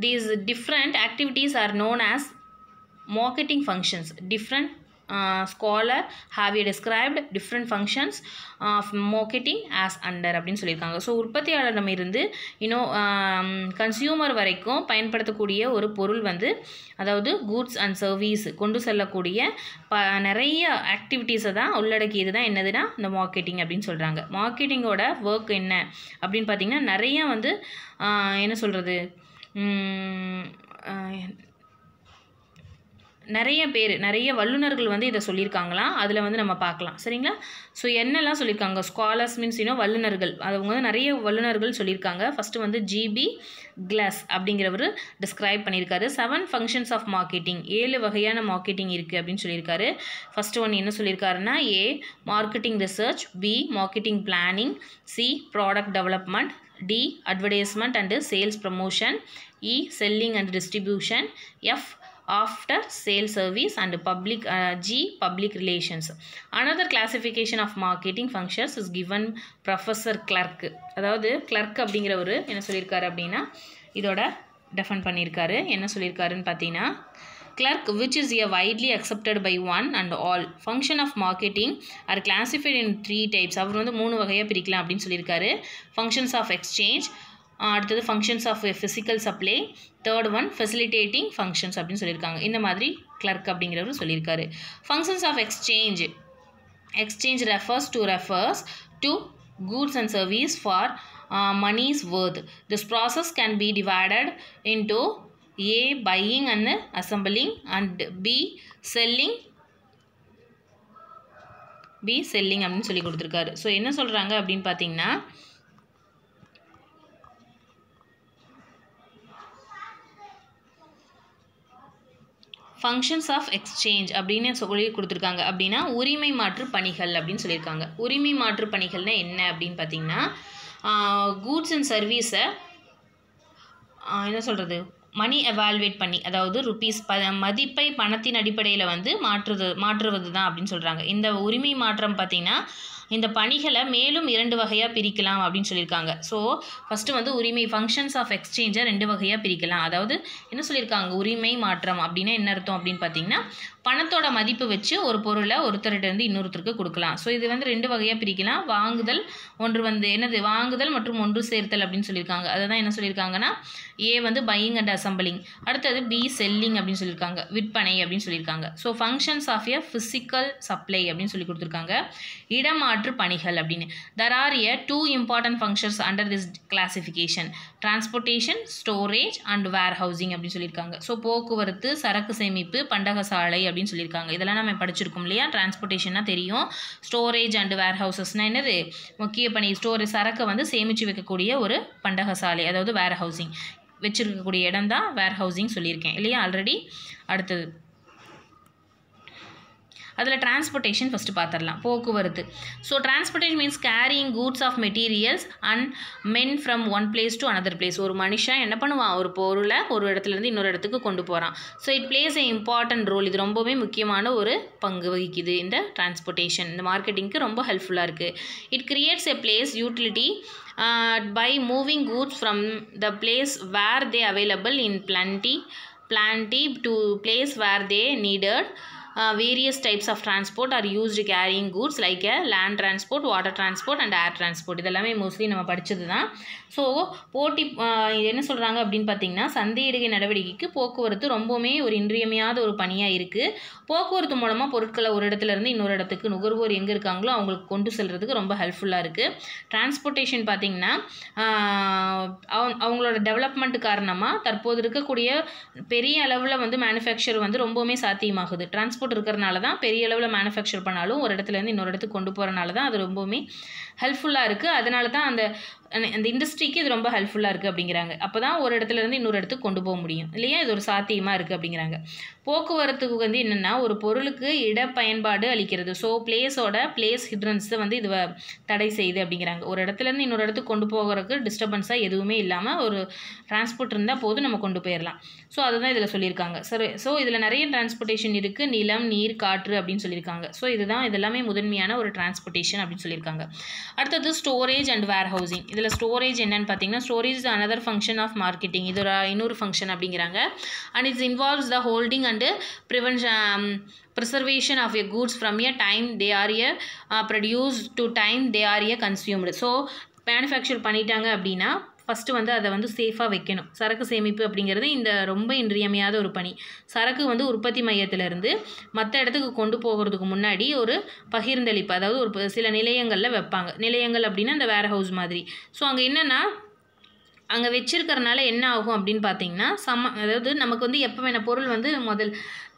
S1: These different activities are known as marketing functions. Different scholar have described different functions of marketing as under அப்படின்னு சொல்லியிருக்காங்க. So உற்பத்தியாளரிடமிருந்து consumer வரைக்கும் பயன்படுத்தக்கூடிய ஒரு பொருள் வந்து, அதாவது goods and service கொண்டு செல்லக்கூடிய நிறைய ஆக்டிவிட்டீஸை தான் உள்ளடக்கியது தான் என்னதுன்னா இந்த மார்க்கெட்டிங் அப்படின்னு சொல்கிறாங்க. மார்க்கெட்டிங்கோட ஒர்க் என்ன அப்படின்னு பார்த்திங்கன்னா நிறைய வந்து என்ன சொல்கிறது, நிறைய வல்லுநர்கள் வந்து இதை சொல்லியிருக்காங்களாம். அதில் வந்து நம்ம பார்க்கலாம். சரிங்களா? ஸோ என்னெல்லாம் சொல்லியிருக்காங்க, ஸ்காலர்ஸ் மீன்ஸ் வல்லுநர்கள். அவங்க வந்து நிறைய வல்லுநர்கள் சொல்லியிருக்காங்க. ஃபஸ்ட்டு வந்து ஜிபி கிளாஸ் அப்படிங்கிறவர் டிஸ்கிரைப் பண்ணியிருக்காரு. 7 ஃபங்க்ஷன்ஸ் ஆஃப் மார்க்கெட்டிங், 7 வகையான மார்க்கெட்டிங் இருக்குது அப்படின்னு சொல்லியிருக்காரு. ஃபஸ்ட்டு ஒன்று என்ன சொல்லியிருக்காருன்னா, A marketing research, B marketing planning, C product development, D advertisement and sales promotion, E selling and distribution, F after sale service and public relations. Another classification of marketing functions is given Professor Clark. அதாவது clerk அப்படிங்கிறவர் என்ன சொல்லியிருக்காரு அப்படின்னா இதோட define பண்ணியிருக்காரு. என்ன சொல்லியிருக்காருன்னு பார்த்தீங்கன்னா, clerk which is a widely accepted by one and all function of marketing are classified in 3 types. அவர் வந்து 3 வகையாக பிரிக்கலாம் அப்படின்னு சொல்லியிருக்காரு. functions of exchange, அடுத்தது functions of physical supply, third one facilitating functions அப்படின்னு சொல்லியிருக்காங்க. இந்த மாதிரி கிளர்க் அப்படிங்கிறவர் சொல்லியிருக்காரு. Functions of exchange refers to goods and service for money's worth. This process can be divided into A buying and assembling and B selling அப்படின்னு சொல்லி கொடுத்துருக்காரு. So என்ன சொல்கிறாங்க அப்படின்னு பார்த்தீங்கன்னா, ஃபங்க்ஷன்ஸ் ஆஃப் எக்ஸ்சேஞ்ச் அப்படின்னு சொல்லி கொடுத்துருக்காங்க. அப்படின்னா உரிமை மாற்று பணிகள் அப்படின்னு சொல்லியிருக்காங்க. உரிமை மாற்று பணிகள்னால் என்ன அப்படின்னு பார்த்தீங்கன்னா, கூட்ஸ் அண்ட் சர்வீஸை என்ன சொல்கிறது, மணி எவால்வேட் பண்ணி, அதாவது ருபீஸ் மதிப்பை பணத்தின் அடிப்படையில் வந்து மாற்றுவது தான் அப்படின்னு சொல்கிறாங்க. இந்த உரிமை மாற்றம் பார்த்திங்கன்னா இந்த பணிகளை மேலும் 2 வகையாக பிரிக்கலாம் அப்படின்னு சொல்லியிருக்காங்க. ஸோ ஃபஸ்ட்டு வந்து உரிமை ஃபங்க்ஷன்ஸ் ஆஃப் எக்ஸ்சேஞ்சை 2 வகையாக பிரிக்கலாம். அதாவது என்ன சொல்லியிருக்காங்க, உரிமை மாற்றம் அப்படின்னா என்ன அர்த்தம் அப்படின்னு பார்த்தீங்கன்னா, பணத்தோட மதிப்பு வச்சு ஒரு பொருளை ஒருத்தர்கிட்டருந்து இன்னொருத்தருக்கு கொடுக்கலாம். ஸோ இது வந்து 2 வகையாக பிரிக்கலாம். வாங்குதல், ஒன்று வந்து வாங்குதல் மற்றும் ஒன்று சேர்த்தல் அப்படின்னு சொல்லியிருக்காங்க. அதை தான் என்ன சொல்லியிருக்காங்கன்னா, ஏ வந்து பையிங் அண்ட் அசம்பிளிங், அடுத்தது பி செல்லிங் அப்படின்னு சொல்லியிருக்காங்க, விற்பனை அப்படின்னு சொல்லியிருக்காங்க. So functions of a physical supply அப்படின்னு சொல்லி கொடுத்துருக்காங்க. இடமாற்று மாற்று பணிகள் அப்படின்னு. There are two important functions under this classification: transportation, storage and warehousing அப்படின்னு சொல்லியிருக்காங்க. ஸோ போக்குவரத்து, சரக்கு சேமிப்பு, பண்டக சாலை அப்படின்னு சொல்லியிருக்காங்க. இதெல்லாம் நம்ம படிச்சிருக்கோம் இல்லையா? டிரான்ஸ்போர்ட்டேஷன்னா தெரியும். ஸ்டோரேஜ் அண்ட் வேர்ஹவுசஸ்னால் என்னது? முக்கிய பணி. சரக்கை வந்து சேமித்து வைக்கக்கூடிய ஒரு பண்டக சாலை, அதாவது வேர் ஹவுசிங் வச்சுருக்கக்கூடிய இடம் தான் வேர் ஹவுசிங் சொல்லியிருக்கேன் இல்லையா ஆல்ரெடி. அடுத்தது அதில் டிரான்ஸ்போர்ட்டேஷன் ஃபஸ்ட்டு பார்த்துடலாம். போக்குவரத்து. So transportation means carrying goods of materials and men from one place to another place. ஒரு மனுஷன் என்ன பண்ணுவான்? ஒரு பொருளை ஒரு இடத்துலேருந்து இன்னொரு இடத்துக்கு கொண்டு போகிறான். So it plays a important role. இது ரொம்பவே முக்கியமான ஒரு பங்கு வகிக்குது இந்த டிரான்ஸ்போர்ட்டேஷன். இந்த மார்க்கெட்டிங்க்கு ரொம்ப ஹெல்ப்ஃபுல்லாக இருக்குது. It creates A place utility by moving goods from the place where they available in plenty to place where they needed. Various types of transport are used carrying goods like land transport, water transport and air transport. இதெல்லாமே mostly நம்ம படித்தது தான். So போட்டி என்ன சொல்கிறாங்க அப்படின்னு பார்த்தீங்கன்னா, சந்தையிடுகை நடவடிக்கைக்கு போக்குவரத்து ரொம்பவுமே ஒரு இன்றியமையாத ஒரு பணியாக இருக்குது. போக்குவரத்து மூலமாக பொருட்களை ஒரு இடத்துலேருந்து இன்னொரு இடத்துக்கு நுகர்வோர் எங்கே இருக்காங்களோ அவங்களுக்கு கொண்டு செல்கிறதுக்கு ரொம்ப ஹெல்ப்ஃபுல்லாக இருக்குது. டிரான்ஸ்போர்ட்டேஷன் பார்த்திங்கன்னா அவங்களோட டெவலப்மெண்ட் காரணமாக தற்போது இருக்கக்கூடிய பெரிய அளவில் வந்து மேனுஃபேக்சர் வந்து ரொம்பவுமே சாத்தியமாகுது. டிரான்ஸ்போர்ட் இருக்கிறனால தான் பெரிய அளவில் மேனுஃபேக்சர் பண்ணாலும் ஒரு இடத்துலேருந்து இன்னொரு இடத்துக்கு கொண்டு போகிறனால தான் அது ரொம்பவுமே ஹெல்ப்ஃபுல்லாக இருக்குது. அதனால தான் அந்த இண்டஸ்ட்ரிக்கு இது ரொம்ப ஹெல்ப்ஃபுல்லாக இருக்குது அப்படிங்கிறாங்க. அப்போ தான் ஒரு இடத்துலேருந்து இன்னொரு இடத்துக்கு கொண்டு போக முடியும் இல்லையா? இது ஒரு சாத்தியமாக இருக்குது அப்படிங்கிறாங்க. போக்குவரத்துக்கு வந்து என்னென்னா ஒரு பொருளுக்கு இடப்பயன்பாடு அளிக்கிறது. ஸோ பிளேஸ் ஹிட்ரன்ஸை வந்து இது தடை செய்யுது அப்படிங்கிறாங்க. ஒரு இடத்துலேருந்து இன்னொரு இடத்துக்கு கொண்டு போகிறதுக்கு டிஸ்டர்பன்ஸாக எதுவுமே இல்லாமல் ஒரு டிரான்ஸ்போர்ட் இருந்தால் போதும், நம்ம கொண்டு போயிடலாம். ஸோ அதுதான் இதில் சொல்லியிருக்காங்க. சரி, ஸோ இதில் நிறைய டிரான்ஸ்போர்ட்டேஷன் இருக்குது. நிலம், நீர், காற்று அப்படின்னு சொல்லியிருக்காங்க. ஸோ இதெல்லாமே முதன்மையான ஒரு டிரான்ஸ்போர்ட்டேஷன் அப்படின்னு சொல்லியிருக்காங்க. அடுத்தது ஸ்டோரேஜ் அண்ட் வேர் ஹவுசிங். இதில் ஸ்டோரேஜ் என்னன்னு பார்த்தீங்கன்னா, storage is another function of marketing. இது ஒரு இன்னொரு ஃபங்க்ஷன் அப்படிங்கிறாங்க. And its involves the holding and preservation of a goods from a time they are produced to time they are consumed. So manufacture பண்ணிட்டாங்க அப்படின்னா first வந்து அதை வந்து சேஃபாக வைக்கணும். சரக்கு சேமிப்பு அப்படிங்கிறது இந்த ரொம்ப இன்றியமையாத ஒரு பணி. சரக்கு வந்து உற்பத்தி மையத்திலேருந்து மற்ற இடத்துக்கு கொண்டு போகிறதுக்கு முன்னாடி ஒரு பகிர்ந்தளிப்பு, அதாவது ஒரு சில நிலையங்களில் வைப்பாங்க. நிலையங்கள் அப்படின்னா இந்த வேர் ஹவுஸ் மாதிரி. ஸோ அங்கே என்னென்னா அங்கே வச்சிருக்கிறனால என்ன ஆகும் அப்படின்னு பார்த்தீங்கன்னா, அதாவது நமக்கு வந்து எப்போ வேணால் பொருள் வந்து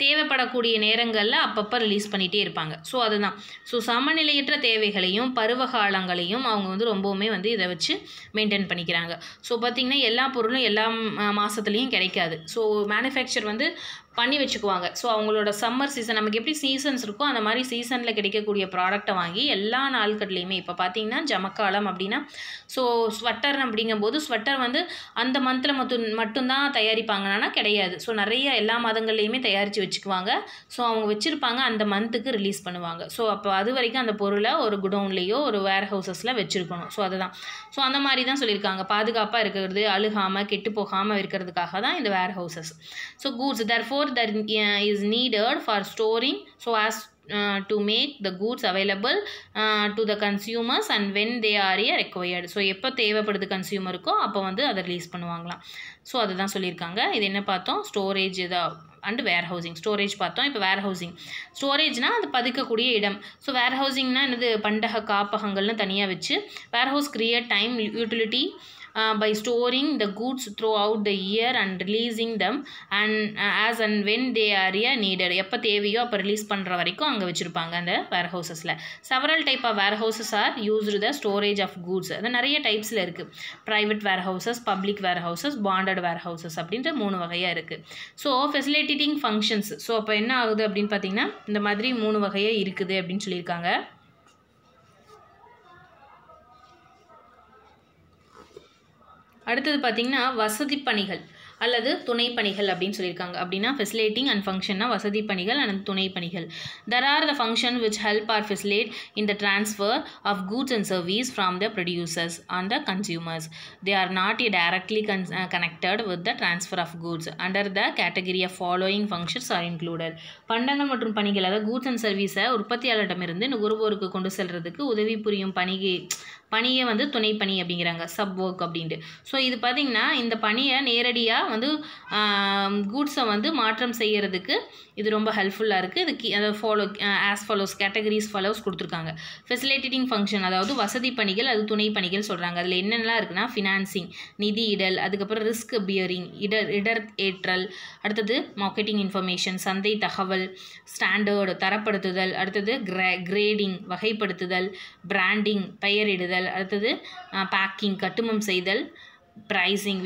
S1: தேவைப்படக்கூடிய நேரங்களில் அப்பப்போ ரிலீஸ் பண்ணிகிட்டே இருப்பாங்க. ஸோ அதுதான். ஸோ சமநிலையற்ற தேவைகளையும் பருவகாலங்களையும் அவங்க வந்து ரொம்பவுமே வந்து இதை வச்சு மெயின்டைன் பண்ணிக்கிறாங்க. ஸோ பார்த்திங்கன்னா எல்லா பொருளும் எல்லா மாதத்துலேயும் கிடைக்காது. ஸோ மேனுஃபேக்சர் வந்து பண்ணி வச்சுக்குவாங்க. ஸோ அவங்களோட சம்மர் சீசன், நமக்கு எப்படி சீசன்ஸ் இருக்கோ அந்த மாதிரி சீசனில் கிடைக்கக்கூடிய ப்ராடக்டை வாங்கி எல்லா நாட்கள்லையுமே, இப்போ பார்த்திங்கன்னா ஜமக்காலம் அப்படின்னா ஸோ ஸ்வெட்டர் அப்படிங்கும்போது ஸ்வெட்டர் வந்து அந்த மந்தில் மட்டும்தான் தயாரிப்பாங்கன்னா கிடையாது. ஸோ நிறைய எல்லா மாதங்கள்லையுமே தயாரித்து வச்சுக்குவாங்க. ஸோ அவங்க வச்சுருப்பாங்க, அந்த மந்த்துக்கு ரிலீஸ் பண்ணுவாங்க. ஸோ அப்போ அது வரைக்கும் அந்த பொருளை ஒரு குடோன்லேயோ ஒரு வேர் ஹவுசஸில் வச்சுருக்கணும். ஸோ அதுதான். ஸோ அந்த மாதிரி தான் சொல்லியிருக்காங்க. பாதுகாப்பாக இருக்கிறது, அழுகாமல் கெட்டு போகாமல் இருக்கிறதுக்காக தான் இந்த warehouses. So goods therefore that is needed for storing so as to make the goods available to the consumers and when they are required. So எப்போ தேவைப்படுது கன்சியூமருக்கோ அப்போ வந்து அதை ரிலீஸ் பண்ணுவாங்களாம். ஸோ அதுதான் சொல்லியிருக்காங்க. இது என்ன பார்த்தோம்? Storage and warehousing. Storage பார்த்தோம். இப்போ வேர் ஹவுசிங். ஸ்டோரேஜ்னால் அது பதுக்கக்கூடிய இடம். ஸோ வேர் ஹவுசிங்னால் என்னது? பண்டக காப்பகங்கள்னு தனியாக வச்சு warehouse create time utility by storing the goods throughout the year and releasing them and as and when they are needed. எப்போ தேவையோ அப்போ ரிலீஸ் பண்ணுற வரைக்கும் அங்கே வச்சுருப்பாங்க அந்த வேர் ஹவுசஸில். Several type of warehouses are used the storage of goods. அது நிறைய டைப்ஸில் இருக்குது. Private warehouses, public warehouses, bonded warehouses அப்படின்ற 3 வகையாக இருக்குது. So facilitating functions. ஸோ அப்போ என்ன ஆகுது அப்படின்னு பார்த்தீங்கன்னா இந்த மாதிரி 3 வகையாக இருக்குது அப்படின்னு சொல்லியிருக்காங்க. அடுத்தது பார்த்திங்கன்னா வசதி பணிகள் அல்லது துணை பணிகள் அப்படின்னு சொல்லியிருக்காங்க. அப்படின்னா ஃபெசிலேட்டிங் அண்ட் ஃபங்க்ஷன்னா வசதி பணிகள் அண்ட் துணை பணிகள். There are the function which help or facilitate in the transfer of goods and service from the producers and the consumers. They are not directly connected with the transfer of goods. Under the category of following functions are included. பண்டங்கள் மற்றும் பணிகள், அதாவது goods and சர்வீஸை உற்பத்தியாளரிடமிருந்து நுகர்வோருக்கு கொண்டு செல்றதுக்கு உதவி புரியும் பணியை வந்து துணைப்பணி அப்படிங்கிறாங்க, சப் ஒர்க் அப்படின்ட்டு. ஸோ இது பார்த்திங்கன்னா இந்த பணியை நேரடியாக வந்து கூட்ஸை வந்து மாற்றம் செய்கிறதுக்கு இது ரொம்ப ஹெல்ப்ஃபுல்லாக இருக்குது. இதுக்கு அதை ஆஸ் ஃபாலோஸ் கேட்டகரிஸ் கொடுத்துருக்காங்க. ஃபெசிலிட்டேட்டிங் ஃபங்க்ஷன், அதாவது வசதி பணிகள், அது துணை பணிகள் சொல்கிறாங்க. அதில் என்னென்னலாம் இருக்குன்னா ஃபினான்சிங், நிதி இடல், அதுக்கப்புறம் ரிஸ்க் பியரிங், இடர் ஏற்றல், அடுத்தது மார்க்கெட்டிங் இன்ஃபர்மேஷன், சந்தை தகவல், ஸ்டாண்டர்டு தரப்படுத்துதல், அடுத்தது கிரேடிங் வகைப்படுத்துதல், பிராண்டிங் பெயரிடுதல், அடுத்தது பேக்கிங் கட்டுமம் செய்தல், ப்ரைஸிங்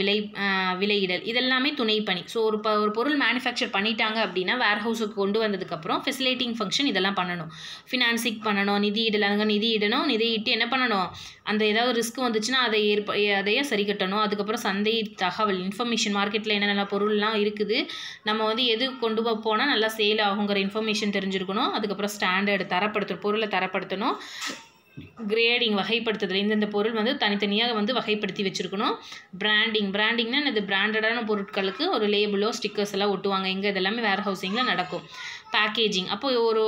S1: விலையிடல், இதெல்லாமே துணைப்பணி. ஸோ ஒரு பொருள் மேனுஃபேக்சர் பண்ணிட்டாங்க அப்படின்னா வேர்ஹவுஸுக்கு கொண்டு வந்ததுக்கப்புறம் ஃபெசிலிட்டேட்டிங் ஃபங்க்ஷன் இதெல்லாம் பண்ணணும். ஃபினான்சிங் பண்ணணும், நிதி இடல், அங்கே நிதி இட்டு என்ன பண்ணணும், அந்த ஏதாவது ரிஸ்க் வந்துச்சுன்னா அதையே சரி கட்டணும். அதுக்கப்புறம் சந்தை தகவல் இன்ஃபர்மேஷன், மார்க்கெட்டில் என்னென்ன பொருள்லாம் இருக்குது, நம்ம வந்து எது கொண்டு போனால் நல்லா சேல் ஆகுங்கிற இன்ஃபர்மேஷன் தெரிஞ்சிருக்கணும். அதுக்கப்புறம் ஸ்டாண்டர்டு பொருளை தரப்படுத்தணும். கிரேடிங் வகைப்படுத்துதல், இந்தந்த பொருள் வந்து தனித்தனியாக வந்து வகைப்படுத்தி வச்சுருக்கணும். பிராண்டிங்னா இது பிராண்டடான பொருட்களுக்கு ஒரு லேபிளோ ஸ்டிக்கர்ஸ் எல்லாம் ஒட்டுவாங்க. எங்கே இதெல்லாமே வேர் ஹவுசிங்கில் நடக்கும். பேக்கேஜிங், அப்போ ஒரு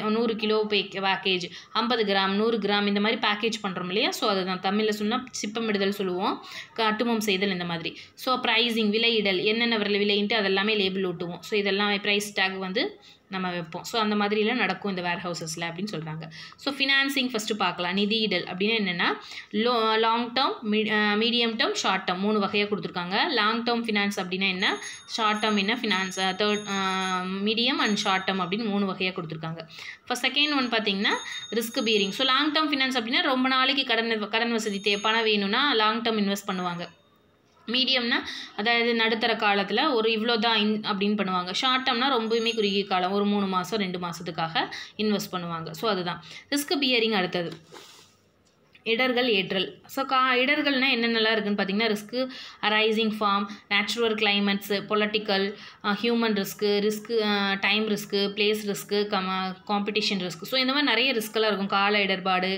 S1: 100 கிலோ பேக்கேஜ், 50 கிராம், 100 கிராம், இந்த மாதிரி பேக்கேஜ் பண்ணுறோம் இல்லையா. ஸோ அதுதான் தமிழில் சொன்னால் சிப்பமிடுதல் சொல்லுவோம், கட்டுமம் செய்தல் இந்த மாதிரி. ஸோ ப்ரைஸிங் விலையிடல், என்னென்ன விலைன்ட்டு அதெல்லாமே லேபிள் ஒட்டுவோம். ஸோ இதெல்லாம் ப்ரைஸ் டேக் வந்து நம்ம வைப்போம். ஸோ அந்த மாதிரிலாம் நடக்கும் இந்த வேர் ஹவுசஸில் அப்படின்னு சொல்கிறாங்க. ஸோ ஃபினான்சிங் ஃபஸ்ட்டு பார்க்கலாம். நிதியிடல் அப்படின்னா என்னென்னா long term, medium term, short term 3 வகையாக கொடுத்துருக்காங்க. லாங் டேர்ம் ஃபினான்ஸ் அப்படின்னா என்ன, ஷார்ட் டேர்ம் என்ன finance, medium and short term அப்படின்னு 3 வகையாக கொடுத்துருக்காங்க. இப்போ செகண்ட் ஒன் பார்த்தீங்கன்னா risk bearing. So long term finance அப்படின்னா ரொம்ப நாளைக்கு கடன் வசதி பணம் வேணும்னா லாங் டேர்ம் இன்வெஸ்ட் பண்ணுவாங்க. மீடியம்னா அதாவது நடுத்தர காலத்தில் ஒரு இவ்வளோ தான் அப்படின்னு பண்ணுவாங்க. ஷார்ட் டேர்ம்னா ரொம்பவுமே குறுகிய காலம், ஒரு 3 மாதம் 2 மாதத்துக்காக இன்வெஸ்ட் பண்ணுவாங்க. ஸோ அதுதான் ரிஸ்க் பியரிங். அடுத்தது இடர்கள் ஏற்றல். ஸோ இடர்கள்னால் என்னென்னலாம் இருக்குதுன்னு பார்த்தீங்கன்னா risk arising form, natural climates, political, human risk, time risk, place risk, competition risk. So இந்த மாதிரி நிறைய ரிஸ்க்கெல்லாம் இருக்கும். கால இடர்பாடு,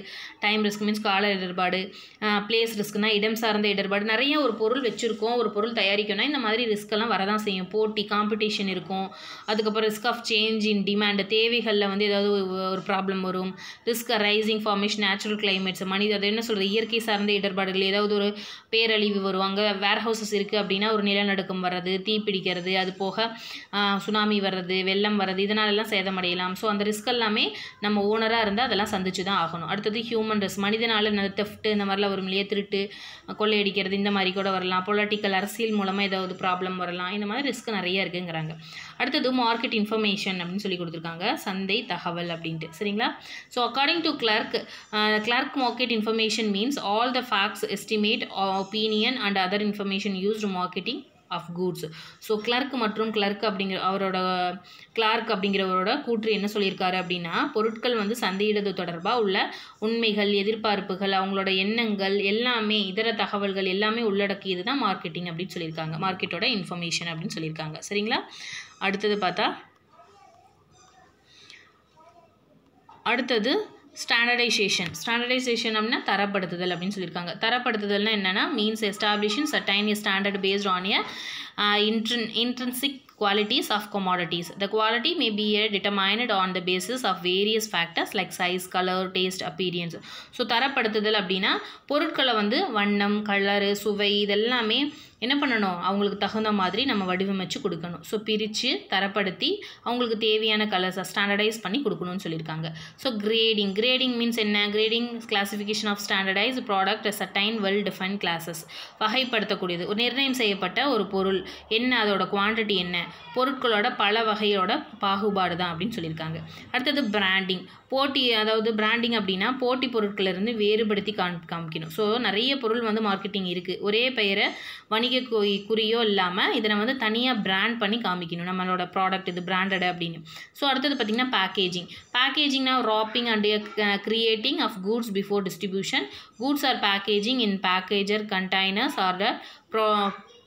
S1: டைம் ரிஸ்க் மீன்ஸ் கால இடர்பாடு, பிளேஸ் ரிஸ்க்குனா இடம் சார்ந்த இடர்பாடு. நிறைய ஒரு பொருள் வச்சுருக்கோம், ஒரு பொருள் தயாரிக்கணும்னா இந்த மாதிரி ரிஸ்க்கெல்லாம் வரதான் செய்யும். போட்டி காம்படிஷன் இருக்கும். அதுக்கப்புறம் risk of change in demand, தேவைகளில் வந்து ஏதாவது ஒரு ப்ராப்ளம் வரும். Risk arising formation, natural climates, அது என்ன சொல்கிறது, இயற்கை சார்ந்த இடர்பாடுகள், ஏதாவது ஒரு பேரழிவு வருவாங்க. வேர் ஹவுசஸ் இருக்குது அப்படின்னா ஒரு நிலநடுக்கம் வர்றது, தீப்பிடிக்கிறது, அது போக சுனாமி வர்றது, வெள்ளம் வர்றது, இதனாலெல்லாம் சேதமடையலாம். ஸோ அந்த ரிஸ்க் எல்லாமே நம்ம ஓனராக இருந்தால் அதெல்லாம் சந்திச்சு தான் ஆகணும். அடுத்தது ஹியூமன் ரிஸ்க், மனிதனால் தெஃப்ட்டு இந்த மாதிரிலாம் வரும் இல்லையா, திருட்டு, கொள்ளையடிக்கிறது, இந்த மாதிரி கூட வரலாம். பொலிட்டிக்கல், அரசியல் மூலமாக ஏதாவது ப்ராப்ளம் வரலாம். இந்த மாதிரி ரிஸ்க் நிறைய இருக்குங்கிறாங்க. அடுத்தது மார்க்கெட் இன்ஃபர்மேஷன் அப்படின்னு சொல்லி கொடுத்துருக்காங்க, சந்தை தகவல் அப்படின்ட்டு. சரிங்களா. So according to Clark market information means all the facts, estimate, opinion and other information used marketing of goods. So Clark அப்படிங்கிறவரோட கூற்று என்ன சொல்லியிருக்காரு அப்படின்னா, பொருட்கள் வந்து சந்தையிடுவது தொடர்பாக உள்ள உண்மைகள், எதிர்பார்ப்புகள், அவங்களோட எண்ணங்கள் எல்லாமே, இதர தகவல்கள் எல்லாமே உள்ளடக்கியது தான் மார்க்கெட்டிங் அப்படின்னு சொல்லியிருக்காங்க. மார்க்கெட்டோட இன்ஃபர்மேஷன் அப்படின்னு சொல்லியிருக்காங்க. சரிங்களா. அடுத்தது ஸ்டாண்டர்டைசேஷன் அப்படின்னா தரப்படுத்துதல் அப்படின்னு சொல்லியிருக்காங்க. தரப்படுத்துதல்னா என்னென்னா means establishing certain standard based on intrinsic qualities of commodities. The quality may be determined on the basis of various factors like size, color, taste, appearance. So தரப்படுத்துதல் அப்படின்னா பொருட்களை வந்து வண்ணம், கலரு, சுவை இதெல்லாமே என்ன பண்ணணும், அவங்களுக்கு தகுந்த மாதிரி நம்ம வடிவமைச்சு கொடுக்கணும். ஸோ பிரித்து தரப்படுத்தி அவங்களுக்கு தேவையான கலர்ஸை ஸ்டாண்டர்டைஸ் பண்ணி கொடுக்கணும்னு சொல்லியிருக்காங்க. ஸோ கிரேடிங் மீன்ஸ் என்ன, grading classification of standardize product certain well defined classes. வகைப்படுத்தக்கூடியது, ஒரு நிர்ணயம் செய்யப்பட்ட ஒரு பொருள் என்ன, அதோட குவான்டிட்டி என்ன, பொருட்களோட பல வகையோட பாகுபாடு தான் அப்படின்னு சொல்லியிருக்காங்க. அடுத்தது பிராண்டிங், அதாவது பிராண்டிங் அப்படின்னா போட்டி பொருட்களிலிருந்து வேறுபடுத்தி காமிக்கணும். ஸோ நிறைய பொருள் வந்து மார்க்கெட்டிங் இருக்குது, ஒரே பெயரை வணிக குறியோ இல்லாமல் இதனை வந்து தனியாக பிராண்ட் பண்ணி காமிக்கணும், நம்மளோட ப்ராடக்ட் இது பிராண்டட் அப்படின்னு. ஸோ அடுத்தது பார்த்திங்கன்னா பேக்கேஜிங்னா wrapping and creating of goods before distribution. Goods are packaging in packager containers are the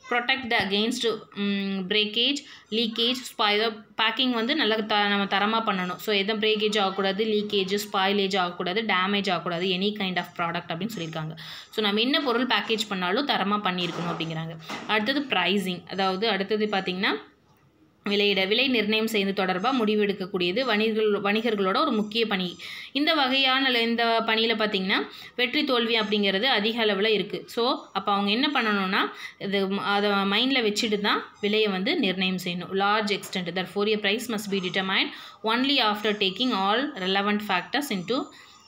S1: protect against breakage, leakage, spoil. Packing வந்து நல்லா நம்ம தரமாக பண்ணணும். ஸோ எதுவும் பிரேக்கேஜ் ஆகக்கூடாது, லீக்கேஜ், ஸ்பாயிலேஜ் ஆகக்கூடாது, டேமேஜ் ஆகக்கூடாது, எனி கைண்ட் ஆஃப் ப்ராடக்ட் அப்படின்னு சொல்லியிருக்காங்க. ஸோ நம்ம என்ன பொருள் பேக்கேஜ் பண்ணாலும் தரமாக பண்ணியிருக்கணும் அப்படிங்கிறாங்க. அடுத்தது ப்ரைஸிங், அதாவது அடுத்தது பார்த்திங்கன்னா விலை நிர்ணயம் செய்து தொடர்பாக முடிவெடுக்கக்கூடியது வணிகர்களோட ஒரு முக்கிய பணி. இந்த பணியில் பார்த்திங்கன்னா வெற்றி தோல்வி அப்படிங்கிறது அதிக அளவில் இருக்குது. ஸோ அப்போ அவங்க என்ன பண்ணணும்னா அதை மைண்டில் வச்சுட்டு தான் விலையை வந்து நிர்ணயம் செய்யணும். Large extend therefore a price must be determined only after taking all relevant factors into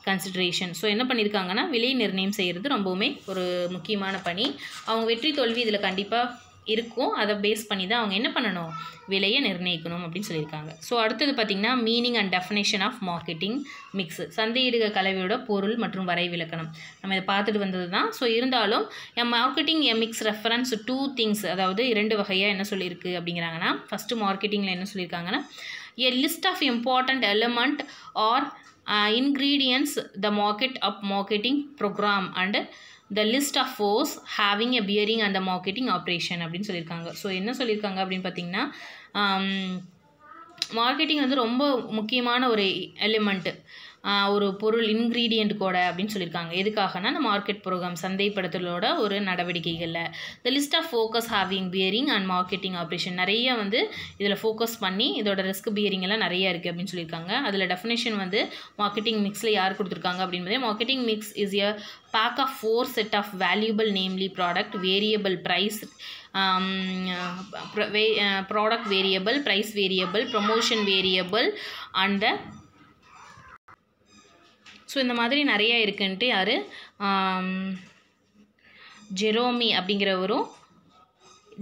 S1: consideration. So என்ன பண்ணியிருக்காங்கன்னா விலை நிர்ணயம் செய்கிறது ரொம்பவுமே ஒரு முக்கியமான பணி. அவங்க வெற்றி தோல்வி இதில் கண்டிப்பாக இருக்கும். அதை பேஸ் பண்ணி தான் அவங்க என்ன பண்ணணும், விலையை நிர்ணயிக்கணும் அப்படின்னு சொல்லியிருக்காங்க. ஸோ அடுத்தது பார்த்திங்கன்னா meaning and definition of marketing mix. சந்தையிடுக கலவையோட பொருள் மற்றும் வரைவிலக்கணம் நம்ம இதை பார்த்துட்டு வந்தது தான். ஸோ இருந்தாலும் மார்க்கெட்டிங் மிக்ஸ் ரெஃபரன்ஸ் 2 திங்ஸ், அதாவது 2 வகையாக என்ன சொல்லியிருக்கு அப்படிங்கிறாங்கன்னா, ஃபஸ்ட்டு மார்க்கெட்டிங்கில் என்ன சொல்லியிருக்காங்கன்னா, a list of important element or ingredients the marketing program and the list of force having a bearing on the marketing operation அப்படின்னு சொல்லியிருக்காங்க. ஸோ என்ன சொல்லியிருக்காங்க அப்படின்னு பார்த்தீங்கன்னா, மார்க்கெட்டிங் வந்து ரொம்ப முக்கியமான ஒரு எலிமெண்ட்டு, ஒரு பொருள் இன்க்ரீடியண்ட் கூட அப்படின்னு சொல்லியிருக்காங்க. எதுக்காகனா அந்த மார்க்கெட் ப்ரோக்ராம் சந்தைப்படுத்தலோட ஒரு நடவடிக்கைகளில் the list of focus having bearing and marketing operation நிறைய வந்து இதில் ஃபோக்கஸ் பண்ணி இதோட ரிஸ்க் பியரிங் எல்லாம் நிறைய இருக்குது அப்படின்னு சொல்லியிருக்காங்க. அதில் டெஃபினேஷன் வந்து மார்க்கெட்டிங் மிக்ஸில் யார் கொடுத்துருக்காங்க அப்படின்பதே, marketing mix is a pack of 4 set of valuable, namely product, variable price, product variable, price variable, promotion variable and the so இந்த மாதிரி நிறையா இருக்குன்ட்டு யார்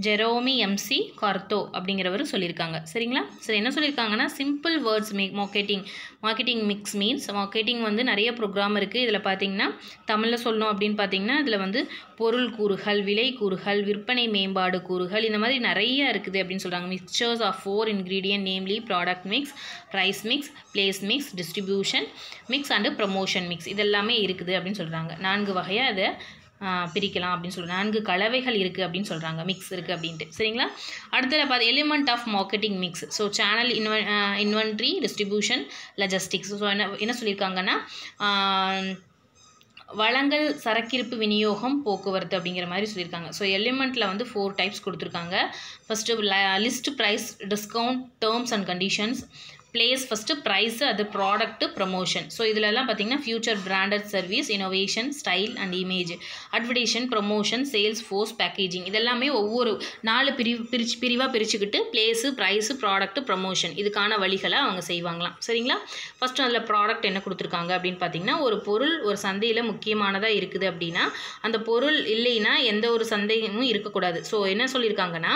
S1: ஜெரோமி எம்சி கார்த்தோ அப்படிங்கிறவர் சொல்லியிருக்காங்க. சரிங்களா? சரி, என்ன சொல்லியிருக்காங்கன்னா, simple words marketing mix means, marketing வந்து நிறைய ப்ரோக்ராம் இருக்குது. இதில் பார்த்தீங்கன்னா தமிழில் சொல்லணும் அப்படின்னு பார்த்தீங்கன்னா, இதில் வந்து பொருள் கூறுகள், விலை கூறுகள், விற்பனை மேம்பாடு கூறுகள், இந்த மாதிரி நிறைய இருக்குது அப்படின்னு சொல்கிறாங்க. Mixers of 4 ingredient namely product mix, price mix, place mix, distribution mix and promotion mix, இதெல்லாமே இருக்குது அப்படின்னு சொல்கிறாங்க. 4 வகையாக அதை பிரிக்கலாம் அப்படின்னு சொல்கிறாங்க. 4 கலவைகள் இருக்குது அப்படின்னு சொல்கிறாங்க, மிக்ஸ் இருக்குது அப்படின்ட்டு. சரிங்களா? அடுத்தது பார்த்து element of marketing mix. So channel inventory, distribution, logistics. So என்ன சொல்லியிருக்காங்கன்னா, வளங்கள், சரக்கிருப்பு, விநியோகம், போக்குவரத்து அப்படிங்கிற மாதிரி சொல்லியிருக்காங்க. ஸோ எலிமெண்ட்டில் வந்து 4 டைப்ஸ் கொடுத்துருக்காங்க. First list, price, discount, terms and conditions, place, first price, அது ப்ராடக்ட்டு, ப்ரமோஷன். ஸோ இதிலெல்லாம் பார்த்திங்கன்னா future branded service, innovation, style and image, advertisement, promotion, sales force, packaging, இதெல்லாமே ஒவ்வொரு 4 பிரிவாக பிரிச்சுக்கிட்டு பிளேஸு, ப்ரைஸு, ப்ராடக்ட்டு, ப்ரமோஷன் இதுக்கான வழிகளை அவங்க செய்வாங்களாம். சரிங்களா? ஃபஸ்ட்டு அதில் ப்ராடக்ட் என்ன கொடுத்துருக்காங்க அப்படின்னு பார்த்திங்கன்னா, ஒரு பொருள் ஒரு சந்தையில் முக்கியமானதாக இருக்குது அப்படின்னா அந்த பொருள் இல்லைன்னா எந்த ஒரு சந்தையும் இருக்கக்கூடாது. ஸோ என்ன சொல்லியிருக்காங்கன்னா,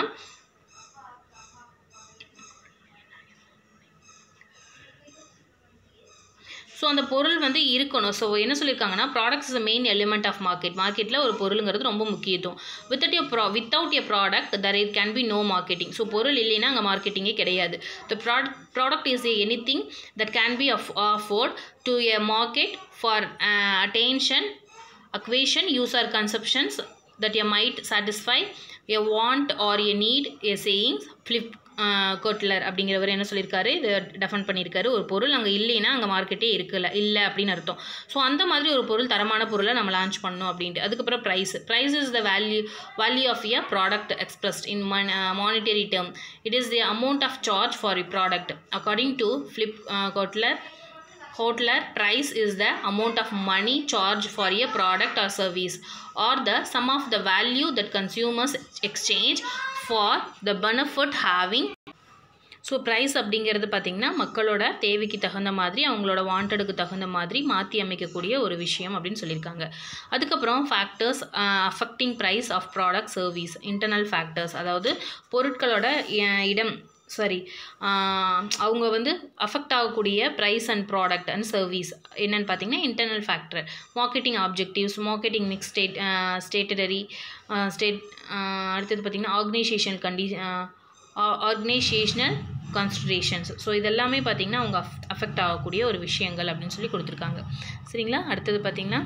S1: ஸோ அந்த பொருள் வந்து இருக்கணும். ஸோ என்ன சொல்லியிருக்காங்கன்னா, products is the main element of மார்க்கெட்டில் ஒரு பொருளுங்கிறது ரொம்ப முக்கியத்துவம். Without a product there it can be no marketing. So பொருள் இல்லைன்னா அங்கே மார்க்கெட்டிங்கே கிடையாது. The product is anything that can be afford to a market for attention, acquisition, user consumptions that you might satisfy a want or a need, a sayings, flip Kotler அப்படிங்கிறவர் என்ன சொல்லியிருக்காரு, இதை டெஃபன் பண்ணியிருக்காரு. ஒரு பொருள் அங்கே இல்லைன்னா அங்கே மார்க்கெட்டே இல்லை அப்படின்னு அர்த்தம். ஸோ அந்த மாதிரி ஒரு பொருள், தரமான பொருளை நம்ம லான்ச் பண்ணணும் அப்படின்ட்டு. அதுக்கப்புறம் price is the value of a product expressed in monetary term. It is the amount of charge for a product. According to Philip Kotler, price is the amount of money charged for a product or service or the sum of the value that consumers exchange for the benefit having. So price அப்படிங்கிறது பார்த்திங்கன்னா மக்களோட தேவைக்கு தகுந்த மாதிரி, அவங்களோட வாண்டடுக்கு தகுந்த மாதிரி மாற்றி அமைக்கக்கூடிய ஒரு விஷயம் அப்படின்னு சொல்லியிருக்காங்க. அதுக்கப்புறம் factors affecting price of product, service, internal factors, அதாவது பொருட்களோட அவங்க வந்து அஃபெக்ட் ஆகக்கூடிய price and product and service என்னென்னு பார்த்தீங்கன்னா internal factor, marketing objectives, marketing mix, அடுத்தது பார்த்திங்கன்னா ஆர்கனைசேஷனல் கன்சிடரேஷன்ஸ். ஸோ இதெல்லாமே பார்த்திங்கன்னா அவங்க அஃபெக்ட் ஆகக்கூடிய ஒரு விஷயங்கள் அப்படின்னு சொல்லி கொடுத்துருக்காங்க. சரிங்களா? அடுத்தது பார்த்திங்கன்னா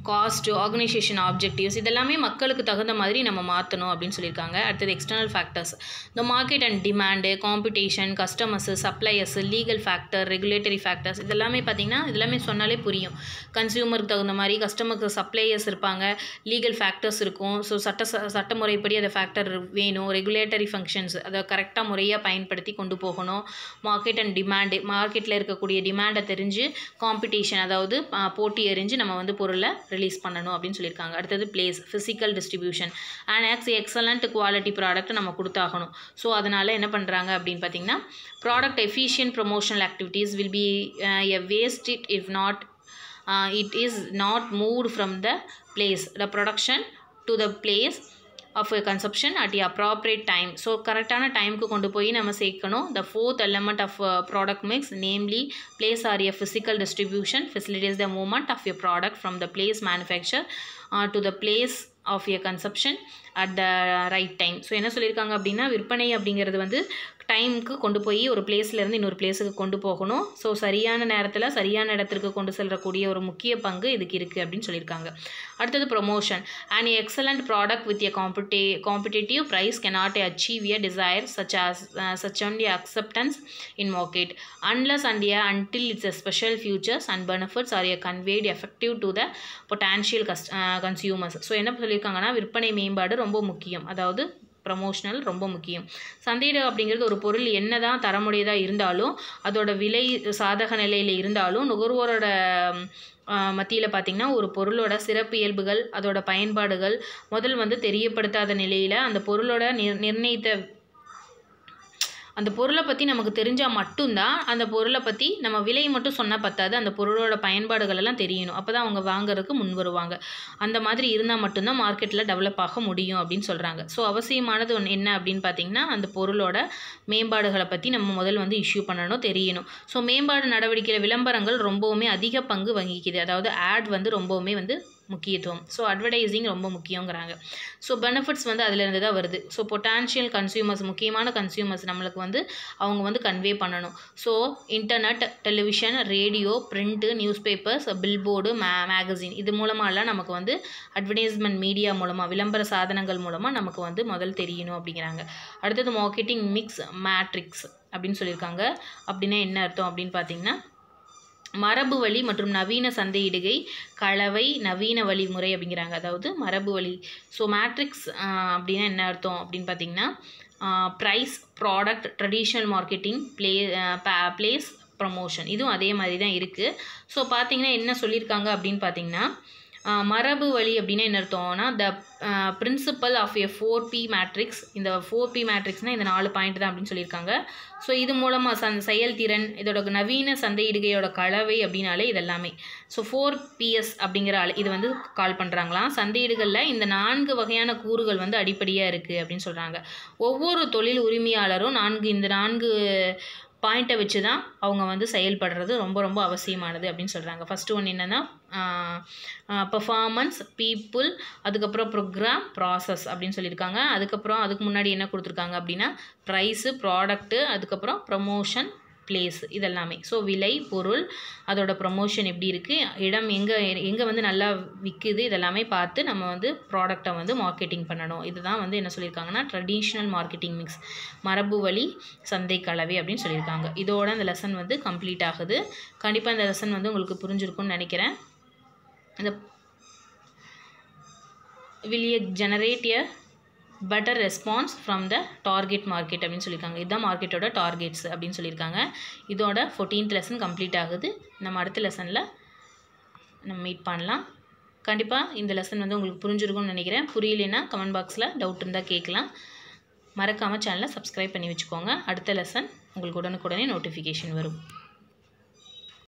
S1: காஸ்ட், ஆர்கனைசேஷன் ஆப்ஜெக்டிவ்ஸ் இதெல்லாமே மக்களுக்கு தகுந்த மாதிரி நம்ம மாற்றணும் அப்படின்னு சொல்லியிருக்காங்க. அடுத்தது எக்ஸ்டர்னல் ஃபேக்டர்ஸ், இந்த market and demand, competition, customers, suppliers, legal factor, regulatory factors இதெல்லாமே பார்த்திங்கன்னா இதெல்லாமே சொன்னாலே புரியும். கன்சியூமருக்கு தகுந்த மாதிரி கஸ்டமருக்கு சப்ளையர்ஸ் இருப்பாங்க, லீகல் ஃபேக்டர்ஸ் இருக்கும். ஸோ சட்டமுறைப்படி அந்த ஃபேக்டர் வேணும். ரெகுலேட்டரி ஃபங்க்ஷன்ஸ் அதை கரெக்டாக முறையாக பயன்படுத்தி கொண்டு போகணும். மார்க்கெட் அண்ட் டிமாண்டு, மார்க்கெட்டில் இருக்கக்கூடிய டிமாண்டை தெரிஞ்சு காம்படிஷன் அதாவது போட்டி எறிஞ்சு நம்ம வந்து பொருளை ரிலீஸ் பண்ணணும் அப்படின்னு சொல்லியிருக்காங்க. அடுத்தது place, physical distribution and excellent quality product நம்ம கொடுத்தாகணும். ஸோ அதனால் என்ன பண்ணுறாங்க அப்படின்னு பார்த்தீங்கன்னா product efficient promotional activities will be a waste if not it is not moved from the place the production to the place of a consumption at the appropriate time. So கரெக்டான டைமுக்கு கொண்டு போய் நம்ம சேர்க்கணும். The fourth element of product mix, namely place or a physical distribution facilitates the movement of a product from the place manufacture to the place of a consumption at the right time. So என்ன சொல்லியிருக்காங்க அப்படின்னா விற்பனை அப்படிங்கிறது வந்து டைமுக்கு கொண்டு போய் ஒரு பிளேஸ்லேருந்து இன்னொரு பிளேஸுக்கு கொண்டு போகணும். ஸோ சரியான நேரத்தில் சரியான இடத்திற்கு கொண்டு செல்லக்கூடிய ஒரு முக்கிய பங்கு இதுக்கு இருக்குது அப்படின்னு சொல்லியிருக்காங்க. அடுத்தது promotion, and excellent product with a competitive price cannot achieve a desire such only acceptance in market unless and until its special features and benefits are conveyed effective to the potential consumers. So என்ன சொல்லியிருக்காங்கன்னா விற்பனை மேம்பாடு ரொம்ப முக்கியம், அதாவது promotional ரொம்ப முக்கியம். சந்தையிட அப்படிங்கிறது ஒரு பொருள் என்ன தான் தரமுடையதாக இருந்தாலும் அதோட விலை சாதக நிலையில் இருந்தாலும் நுகர்வோரோட மத்தியில் பார்த்திங்கன்னா ஒரு பொருளோட சிறப்பு இயல்புகள் அதோட பயன்பாடுகள் முதல் வந்து தெரியப்படுத்தாத நிலையில் அந்த பொருளோட நிர்ணயித்த அந்த பொருளை பற்றி நமக்கு தெரிஞ்சால் மட்டும்தான் அந்த பொருளை பற்றி நம்ம விலை மட்டும் சொன்னால் பத்தாது, அந்த பொருளோட பயன்பாடுகள் எல்லாம் தெரியணும். அப்போ தான் அவங்க வாங்குறதுக்கு முன் வருவாங்க. அந்த மாதிரி இருந்தால் மட்டும்தான் மார்க்கெட்டில் டெவலப் ஆக முடியும் அப்படின்னு சொல்கிறாங்க. ஸோ அவசியமானது என்ன அப்படின்னு பார்த்திங்கன்னா அந்த பொருளோட மேம்பாடுகளை பற்றி நம்ம முதல் வந்து இஷ்யூ பண்ணணும், தெரியணும். ஸோ மேம்பாடு நடவடிக்கையில் விளம்பரங்கள் ரொம்பவுமே அதிக பங்கு வகிக்குது, அதாவது ஆட் வந்து ரொம்பவுமே வந்து முக்கியத்துவம். ஸோ அட்வர்டைஸிங் ரொம்ப முக்கியங்கிறாங்க. ஸோ பெனிஃபிட்ஸ் வந்து அதிலிருந்து தான் வருது. ஸோ பொட்டான்ஷியல் கன்சியூமர்ஸ், முக்கியமான கன்சியூமர்ஸ் நம்மளுக்கு வந்து அவங்க வந்து கன்வே பண்ணணும். So internet, television, radio, print, news papers, Billboard, magazine இது மூலமாகலாம் நமக்கு வந்து அட்வர்டைஸ்மெண்ட் மீடியா மூலமாக விளம்பர சாதனங்கள் மூலமாக நமக்கு வந்து முதல் தெரியணும் அப்படிங்கிறாங்க. அடுத்தது மார்க்கெட்டிங் மிக்ஸ் மேட்ரிக்ஸ் அப்படின்னு சொல்லியிருக்காங்க. அப்படின்னா என்ன அர்த்தம் அப்படின்னு பார்த்தீங்கன்னா மரபு வழி மற்றும் நவீன சந்தையிடுகை கலவை நவீன வழிமுறை அப்படிங்கிறாங்க. அதாவது மரபு வழி. ஸோ மேட்ரிக்ஸ் அப்படின்னா என்ன அர்த்தம் அப்படின்னு பார்த்தீங்கன்னா price, product, traditional marketing, place, promotion இதுவும் அதே மாதிரி தான் இருக்குது. ஸோ பார்த்தீங்கன்னா என்ன சொல்லியிருக்காங்க அப்படின்னு பார்த்தீங்கன்னா மரபு வழி அப்படின்னா என்ன அர்த்தம்னா the principle of A 4P matrix. இந்த 4P மேட்ரிக்ஸ்னால் இந்த 4 பாயிண்ட் தான் அப்படின்னு சொல்லியிருக்காங்க. ஸோ இது மூலமாக செயல்திறன், இதோட நவீன சந்தையிடுகையோட கலவை அப்படின்னாலே இதெல்லாமே. ஸோ 4PS அப்படிங்கிற இது வந்து கால் பண்ணுறாங்களாம். சந்தையிடுகளில் இந்த 4 வகையான கூறுகள் வந்து அடிப்படையாக இருக்குது அப்படின்னு சொல்கிறாங்க. ஒவ்வொரு தொழில் உரிமையாளரும் இந்த 4 பாயிண்ட்டை வச்சு தான் அவங்க வந்து செயல்படுறது ரொம்ப ரொம்ப அவசியமானது அப்படின்னு சொல்கிறாங்க. ஃபஸ்ட்டு ஒன்று என்னென்னா பெர்ஃபார்மன்ஸ், பீப்புள், அதுக்கப்புறம் ப்ரோக்ராம், ப்ராசஸ் அப்படின்னு சொல்லியிருக்காங்க. அதுக்கப்புறம் அதுக்கு முன்னாடி என்ன கொடுத்துருக்காங்க அப்படின்னா ப்ரைஸு, ப்ராடக்ட்டு, அதுக்கப்புறம் ப்ரமோஷன், பிளேஸ் இதெல்லாமே. ஸோ விலை, பொருள், அதோட ப்ரமோஷன் எப்படி இருக்குது, இடம் எங்கே வந்து நல்லா விற்குது இதெல்லாமே பார்த்து நம்ம வந்து ப்ராடக்டை வந்து மார்க்கெட்டிங் பண்ணணும். இதுதான் வந்து என்ன சொல்லியிருக்காங்கன்னா ட்ரெடிஷ்னல் மார்க்கெட்டிங் மிக்ஸ், மரபு வழி சந்தை கலவை அப்படின்னு சொல்லியிருக்காங்க. இதோட அந்த லெசன் வந்து கம்ப்ளீட் ஆகுது. கண்டிப்பாக இந்த லெசன் வந்து உங்களுக்கு புரிஞ்சிருக்கும்னு நினைக்கிறேன். இந்த will generate a better response from the target market அப்படின்னு சொல்லியிருக்காங்க. இதுதான் மார்க்கெட்டோட டார்கெட்ஸ் அப்படின்னு சொல்லியிருக்காங்க. இதோட 14th லெசன் கம்ப்ளீட் ஆகுது. நம்ம அடுத்த லெசனில் நம்ம மீட் பண்ணலாம். கண்டிப்பாக இந்த லெசன் வந்து உங்களுக்கு புரிஞ்சிருக்கும்னு நினைக்கிறேன். புரியலைன்னா கமெண்ட் பாக்ஸில் டவுட் இருந்தால் கேட்கலாம். மறக்காமல் சேனலை சப்ஸ்கிரைப் பண்ணி வச்சுக்கோங்க. அடுத்த லெசன் உங்களுக்கு உடனுக்குடனே நோட்டிஃபிகேஷன் வரும்.